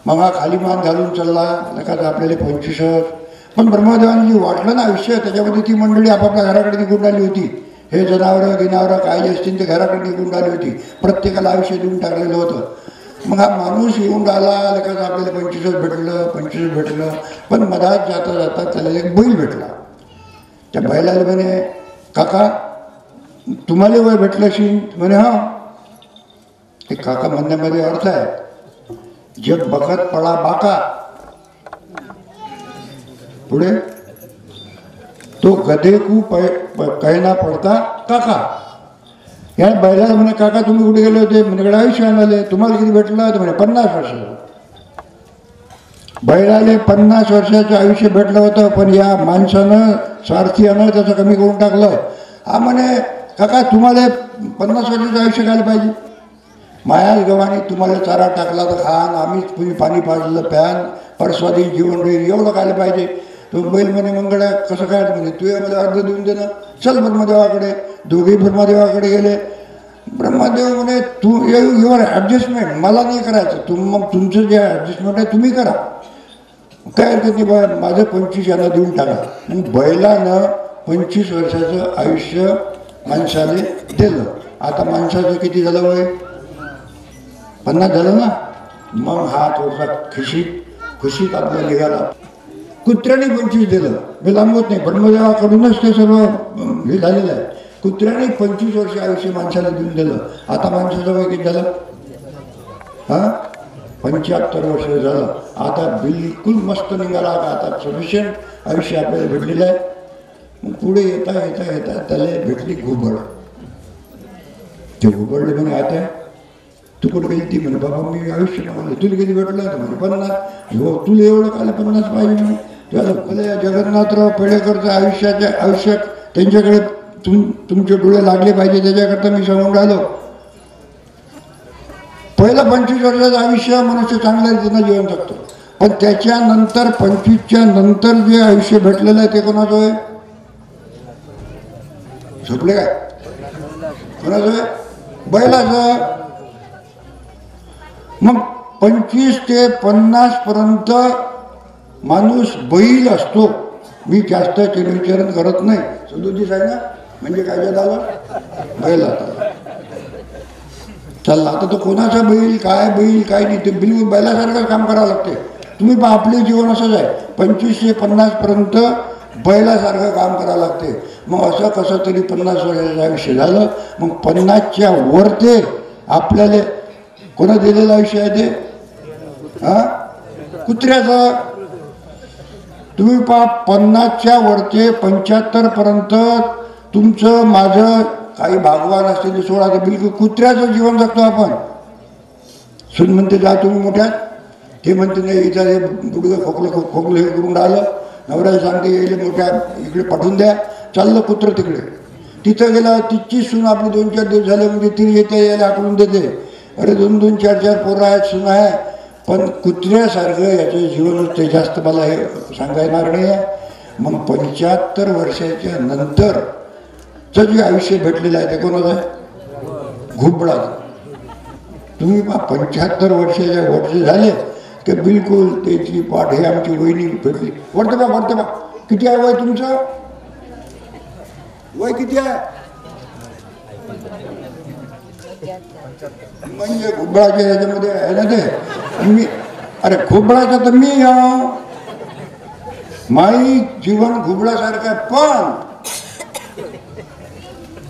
मग हा खाली मान घालून चालला नका आपल्याला 25 वर्ष. पण ब्रह्मदेवाने जे वाटलं ना आयुष्य, त्याच्यामध्ये ती मंडळी आपापल्या घराकडे निघून आली होती. हे जनावरं गिनावरं काय जे असतील ते घराकडे निघून आली होती. प्रत्येकाला आयुष्य देऊन टाकलेलं होतं. मग हा माणूस येऊन राहिला लेखाचं आपल्याला 25 भेटलं 25 भेटलं. पण मधात जाता जाता त्याला एक बैल भेटला. त्या बैलाला म्हणे काका तुम्हाला वय भेटलं असेल? म्हणे हा. ते काका म्हणण्यामध्ये अर्थ आहे जग बखत पडा बाका. पुढे तो गधे कू कहना पडता काका. या बैलाला म्हणे काका तुम्ही कुठे गेले होते? म्हणे आयुष्य आणाले. तुम्हाला किती भेटलं? तर म्हणे 50 वर्ष. बैलाले 50 वर्षाचं आयुष्य भेटलं होतं. पण या माणसानं स्वार्थीयानं त्याचं कमी करून टाकलं. हा म्हणे काका तुम्हाला 50 वर्षाचं आयुष्य घायला पाहिजे. मायाच गव्हाने तुम्हाला चारा टाकला तर खान, आम्हीच तुम्ही पाणी पाजलं प्यान, परस्वादी जीवन राहील एवढं खायला पाहिजे. तो बैल म्हणे मंगळा कसं काय? म्हणे तू मला अर्ध देऊन दे ना. चल ब्रह्मदेवाकडे. दोघेही ब्रह्मदेवाकडे गेले. ब्रह्मदेव म्हणे तू युअर ॲडजस्टमेंट मला नाही करायचं. मग तुमचं जे ॲडजस्टमेंट आहे तुम्ही करा. काय हरकत नाही बा माझं 25 यांना देऊन टाका. मग बैलानं 25 वर्षाचं आयुष्य माणसाने दिलं. आता माणसाचं किती झालं वय? 50 झालं ना. मग हा थोडासा खुशीत आपला निघाला. कुत्र्याने 25 दिलं. मी लांबवत नाही, ब्रह्मदेवाकडूनच ते सर्व हे झालेलं आहे. कुत्र्याने 25 वर्ष आयुष्य माणसाला देऊन दिलं. आता माणसाचं वय किती झालं? हां 75 वर्ष झालं. आता बिलकुल मस्त निघाला. आता सफिशियंट आयुष्य आपल्याला भेटलेलं आहे. मग पुढे येता येता येता त्याला भेटली घुबड. ते घुबडले म्हणे आता तू कुठं गेली? ती म्हणे बाबा मी आयुष्य मागवलं. तुला किती भेटलं? तर म्हणे 50. हो तुला एवढं काल 50 पाहिजे म्हणे. त्याला जगन्नाथराव पेढेकरचं आयुष्यात त्यांच्याकडे तुमचे डोळे लागले पाहिजे त्याच्याकरता मी सांगून राहिलो. पहिलं 25 वर्षाचं आयुष्य मनुष्य चांगल्या रीतीनं जीवन जगतो. पण त्याच्यानंतर 25च्या नंतर जे आयुष्य भेटलेलं आहे ते कोणाचं आहे? झोपले काय? कोणाचं आहे? बैलाचं. मग 25 ते 50 पर्यंत माणूस बैल असतो. मी जास्त विचारण करत नाही. 37 आहे ना म्हणजे काय झालं? बैल आता चालला. आता तो कोणाचा बैल काय नाही ते बिलकुल बैलासारखं काम करावं लागते. तुम्ही पहा आपले जीवन असंच आहे. 25 ते 50 पर्यंत बैलासारखं काम करावं लागते. मग असं कसं तरी 50 वर्षाचं आयुष्य झालं. मग 50च्या वर ते आपल्याला कोणा दिलेलं आयुष्य आहे ते? हां कुत्र्याचं. तुम्ही पहा 50च्या वरचे 75 पर्यंत तुमचं माझं काही भागवान असते ते सोडा. बिलकुल कुत्र्याचं जीवन जगतो आपण. सून म्हणते जा तुम्ही मोठ्यात. ते म्हणते नाही इथं हे गुडघं खोकलं हे करून राहिलं. नवऱ्याला सांगते येईल मोठ्या इकडे पाठवून द्या. चाललं कुत्र तिकडे. तिथं गेला तिची सून आपली 2-4 दिवस झाले म्हणजे ती येते यायला आकडून देते. अरे 2-2, 4-4 पोरं आहेत सून आहे. पण कुत्र्यासारखं याचं जीवन ते जास्त मला हे सांगा येणार नाही आहे. मग 75 वर्षाच्या नंतरचं जे आयुष्य भेटलेलं आहे ते कोणाचं आहे? घुबडाचं. तुम्ही पहा 75 वर्षाच्या वर्ष झाले की बिलकुल त्याची पाठ हे आमची वहिनी भेटली. वाटतं बा किती आहे वय तुमचं? वय किती आहे? म्हणजे घुबडाच्या ह्याच्यामध्ये आहे ना ते. मी अरे घुबडाचं तर मी माई जीवन घुबडासारखं आहे. पण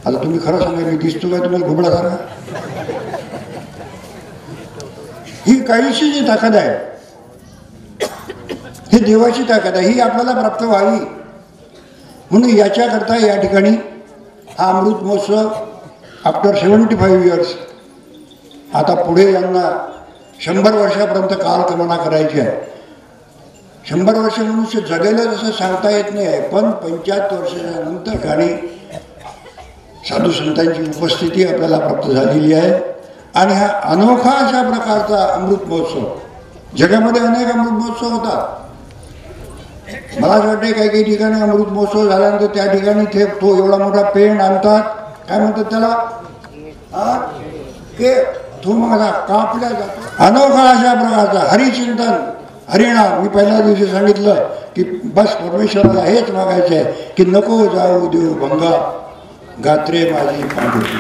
आता तुम्ही खरं सांगा मी दिसतो काय तुम्हाला घुबडासारखा? ही काहीशी जी ताकद आहे ही देवाची ताकद आहे. ही आपल्याला प्राप्त व्हावी म्हणून याच्याकरता या ठिकाणी हा अमृत महोत्सव आफ्टर 75 इयर्स. आता पुढे यांना 100 वर्षापर्यंत कालक्रमणा करायची आहे. 100 वर्ष मनुष्य जगेलच असं सांगता येत नाही, पण 75 वर्षाच्या नंतर आणि साधू संतांची उपस्थिती आपल्याला प्राप्त झालेली आहे. आणि हा अनोखा अशा प्रकारचा अमृत महोत्सव, जगामध्ये अनेक अमृत महोत्सव होतात. मला असं वाटतं काही काही ठिकाणी अमृत महोत्सव झाल्यानंतर त्या ठिकाणी तो एवढा मोठा पेंड आणतात, काय म्हणतात त्याला, की तो मग कापल्या जातो. अनोखा अशा प्रकारचा हरिचिंतन, हरिनाम. मी पहिल्या दिवशी सांगितलं की बस परमेश्वराला हेच मागायचं आहे की नको जाऊ देऊ भंगा, गात्रे माझी पांढरी.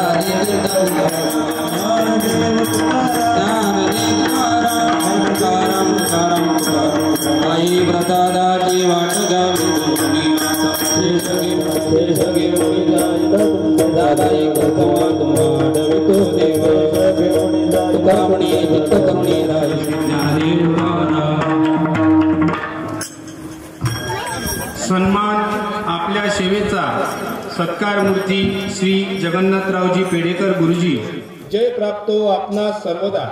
Hare आई व्रतादाची वाट गावी दादाई कर्तवा तुम्हा डवितो देव तुकामणी चित्त करुणी राई सन्मान आपल्या सेवेचा सत्कार मूर्ती श्री जगन्नाथरावजी पेडेकर गुरुजी. जय प्राप्तो आपणास सर्वदा.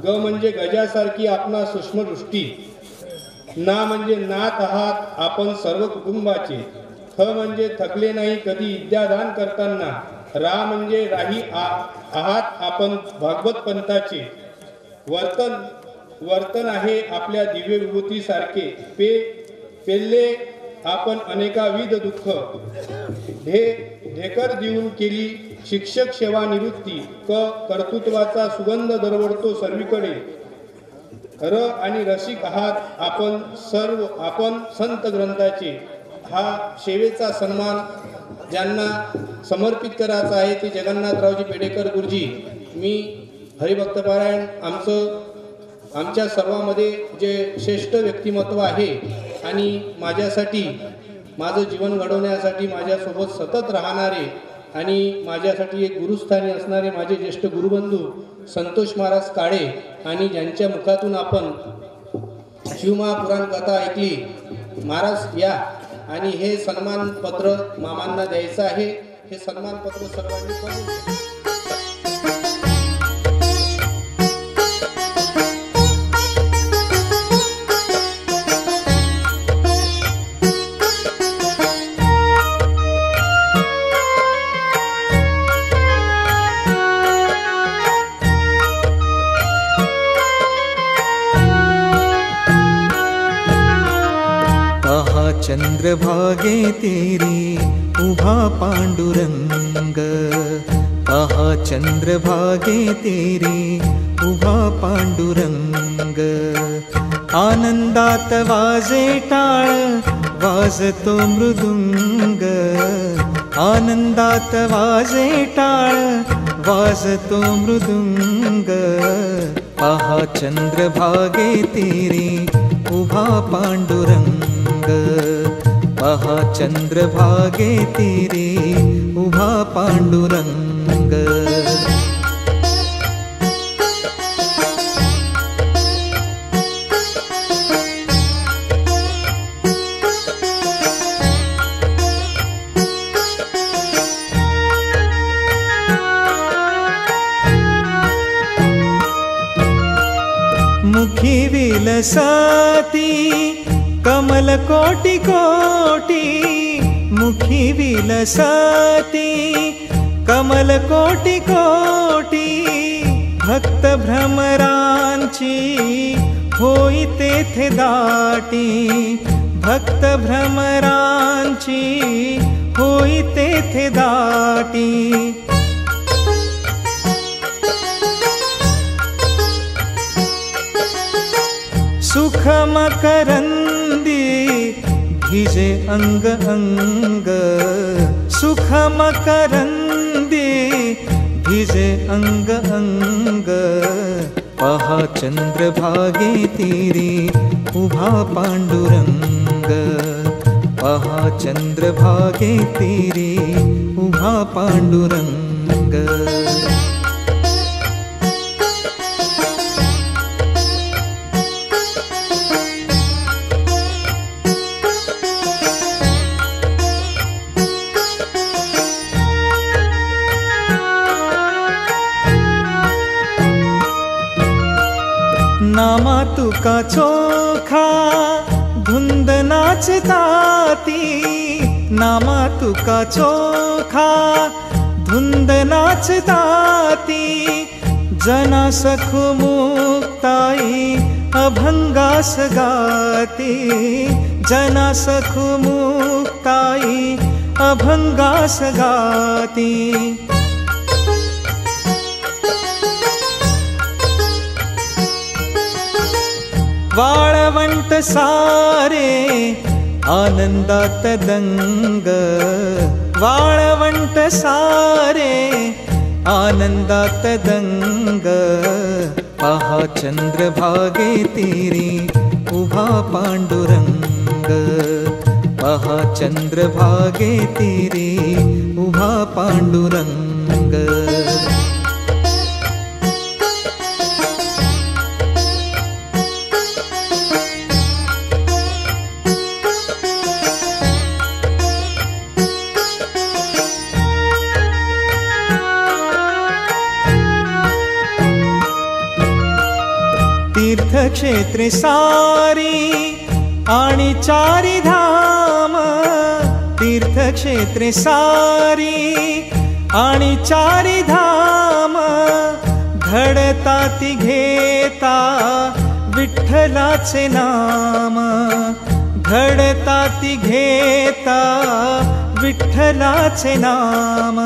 ग म्हणजे गजासारखी आपणा सूक्ष्मदृष्टी. ना म्हणजे नाथ आहात आपण सर्व कुटुंबाचे. थ म्हणजे थकले नाही कधी विद्यादान करताना. रा म्हणजे राही आहात आपण भागवत पंथाचे. वर्तन आहे आपल्या दिव्य विभूती सारखे. पेल्ले आपण अनेकाविध दुःख. ढेकर देऊन केली शिक्षक सेवा निवृत्ती. कर्तृत्वाचा सुगंध दरवळतो सर्वीकडे. र आणि रसिक आहात आपण संत ग्रंथाचे. हा सेवेचा सन्मान ज्यांना समर्पित करायचा आहे ते जगन्नाथरावजी पेडेकर गुरुजी. मी हरिभक्तपारायण आमच्या सर्वांमध्ये जे श्रेष्ठ व्यक्तिमत्व आहे आणि माझ्यासाठी माझं जीवन घडवण्यासाठी माझ्यासोबत सतत राहणारे आणि माझ्यासाठी एक गुरुस्थानी असणारे माझे ज्येष्ठ गुरुबंधू संतोष महाराज काळे आणि ज्यांच्या मुखातून आपण शिवमहापुराण कथा ऐकली. महाराज या आणि हे सन्मानपत्र मामांना द्यायचं आहे. हे सन्मानपत्र सर्वांनी करून घ्या. चंद्रभागे तेरी उभा पांडुरंग. आहा चंद्रभागे तेरी उभा पांडुरंग. आनंदात वाजे टाळ वाजतो मृदुंग. आनंदात वाजे टाळ वाजतो मृदुंग. आहा चंद्रभागे तेरी उभा पांडुरंग. आहा चंद्रभागे तेरे उभा पांडुरंग. मुखी विलसती कमल कोटि कोटि. मुखी विलसती कमल कोटि कोटि. भक्त भ्रमरांची होई तेथे दाटी. भक्त भ्रमरांची होई तेथे दाटी. सुख मकरंदी भिजे अंग अंग. सुख मकरंदी भिजे अंग अंग. पहा चंद्रभागे तेरी उभा पांडुरंग. पहा चंद्रभागे तेरी उभा पांडुरंग. नामा तुका चोखा धुंद नाचताती. नामा तुका चोखा धुंद नाचताती. जना सखु मुक्ताई अभंगास गाती. जना सखु मुक्ताई अभंगास गाती. वाळवंट सारे आनंदात दंग. वाळवंट सारे आनंदात दंग पहा चंद्रभागे तीरी उभा पांडुरंग पहा चंद्रभागे तीरी उभा पांडुरंग तीर्थक्षेत्रे सारी आणि चारी धाम तीर्थक्षेत्रे सारी आणि चारी धाम घडता ती घेता विठ्ठलाचे नाम घडता ती घेता विठ्ठलाचे नाम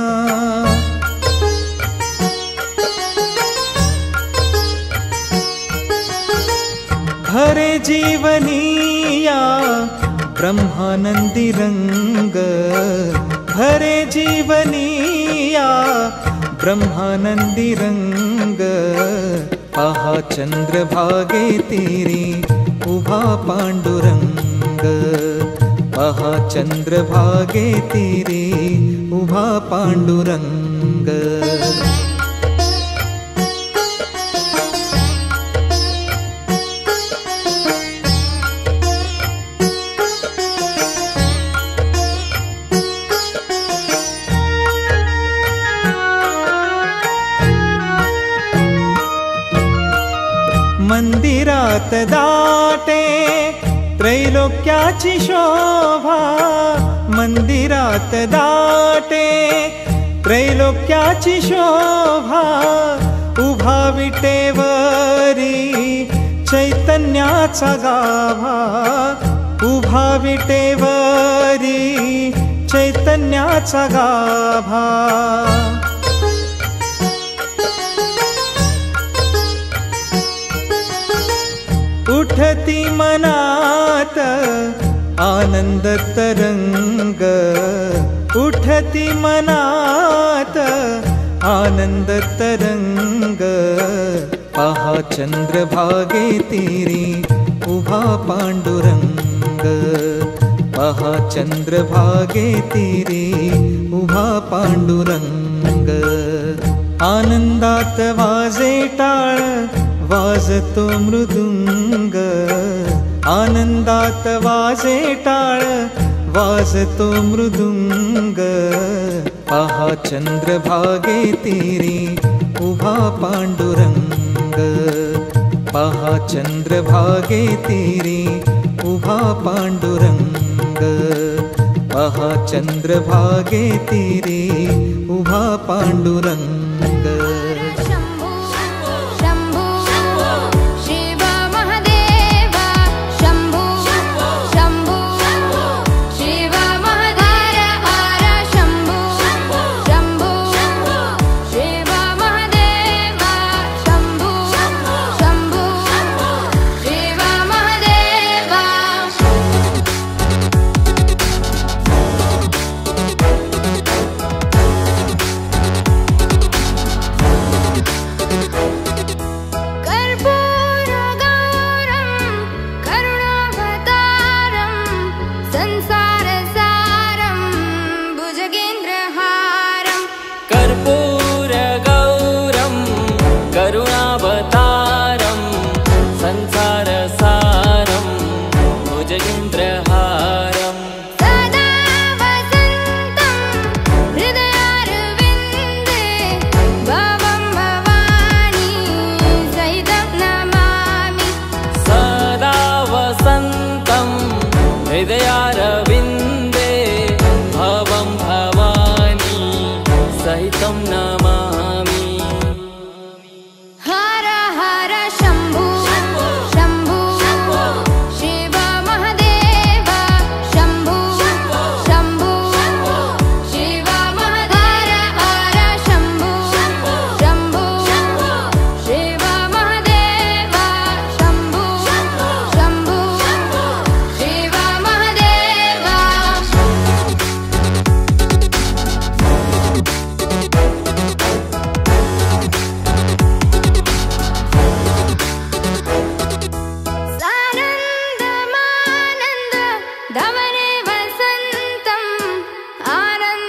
हरे जीवनिया ब्रह्मानंदी रंग हरे जीवनिया ब्रह्मानंदी रंग पहा चंद्रभागे तीरी उभा पांडुरंग पहा चंद्रभागे तीरी उभा पांडुरंग मंदिरात दाटे त्रैलोक्याची शोभा मंदिरात दाटे त्रैलोक्याची शोभा उभा विटेवरी चैतन्याचा गाभा उभा विटेवरी चैतन्याचा गाभा उठती मनात आनंद तरंग उठती मनात आनंद तरंग पहा चंद्रभागे तीरी उभा पांडुरंग पहा चंद्रभागे तीरी उभा पांडुरंग आनंदात वाजे टाळ वाजतो मृदुंग आनंदात वाजे टाळ वाजतो मृदुंग पहा चंद्रभागे तीरी उभा पांडुरंग पहा चंद्रभागे तीरी उभा पांडुरंग पहा चंद्रभागे तीरी उभा पांडुरंग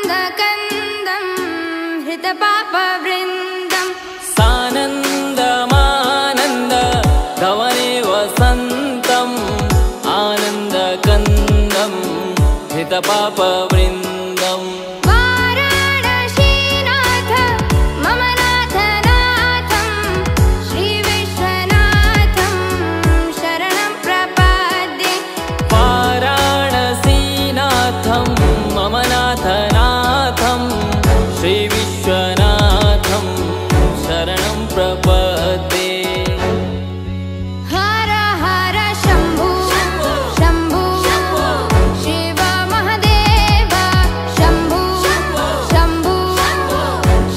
आनन्दकन्दं हृतपापवृन्दं सानन्दमानन्द गवने वसन्तम् आनन्दकन्दं हृतपापवृन्दम् वाराणसीनाथ मम नाथनाथं श्रीविश्वनाथं शरणं प्रपद्ये वाराणसीनाथं मम नाथनाथं श्रीविश्वनाथं शरणं प्रपद्ये हर हर शम्भो शम्भो शिव महदेव शम्भो शम्भो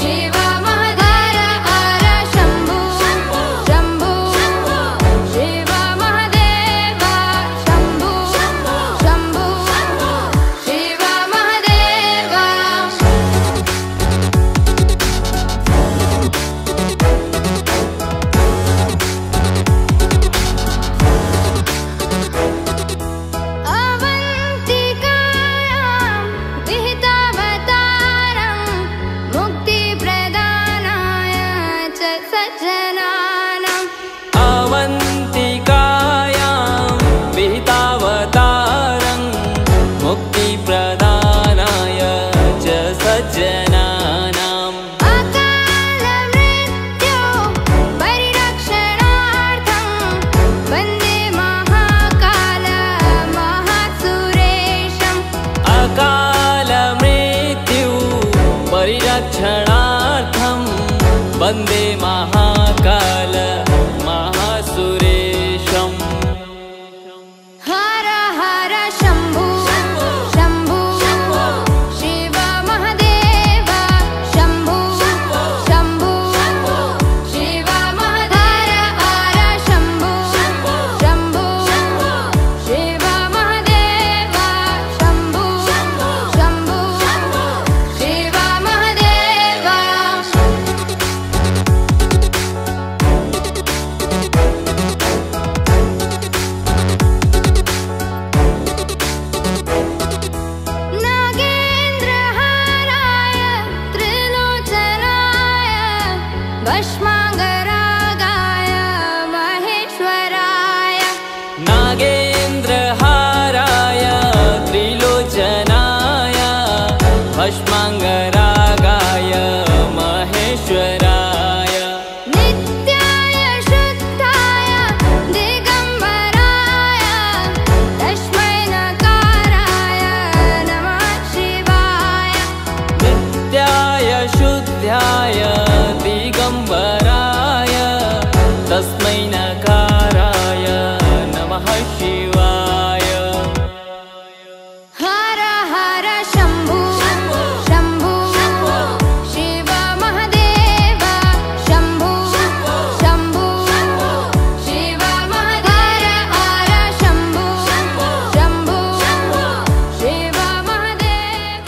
शिव महदेव हर शम्भो शम्भो शिव महदेव शम्भो शम्भो शिव महदेव अवन्तिकायां विहितावतारं मुक्तिप्रदानाय च सज्जनानाम् अवन्तिकायां विहितावतारं मुक्तिप्रदानाय च सज्जनानाम् अकालमृत्यो परिरक्षणार्थं वन्दे महाकाल महासुरेशम् अकालमृत्यु परिरक्षणार्थं वन्दे महाकाल महासुरेशम् हर हर शम्भो शम्भो शिव महदेव शम्भो शम्भो शिव महदेव हर शम्भो शम्भो शिव महदेव शम्भो शम्भो शिव महदेव नागेन्द्रहाराय त्रिलोचनाय भस्माङ्गरागाय महेश्वराय नागेन्द्रहाराय त्रिलोचनाय भस्माङ्गरागाय महेश्वराय नित्याय शुद्धाय दिगम्बराय तस्मै नकाराय नमः शिवाय नित्याय शुद्धाय दिगम्बराय तस्मै नकाराय नमः शिवाय हर हर शम्भो शम्भो शिव महदेव शम्भो शम्भो शिव महदेव हर शम्भो शम्भो शिव महदेव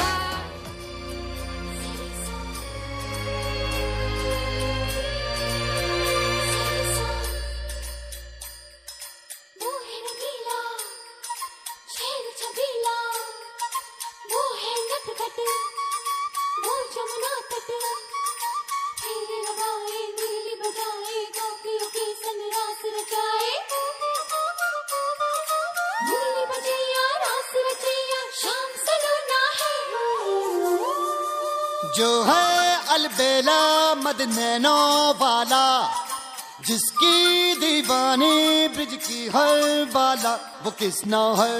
वो है रंगीला शेर छबीला वो है नटखट वो जमुना तट फेर लगाए नीली बजाए गोपियों के संग रास रचाए नीली बजैया रास रचैया शाम सलोना है जो है अलबेला मद नैनो वाला जिसकी दीवानी ब्रिज की हर बाला वो किसना है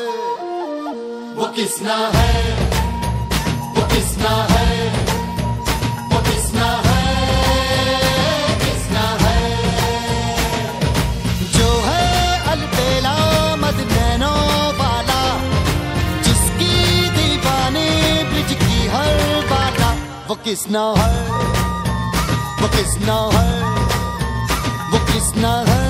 वो किसना है वो किसना है वो किसना है किसना है जो है अलबेला मद नैनो वाला जिसकी दीवानी ब्रिज की हर बाला वो किसना है वो किसना है वो किसना है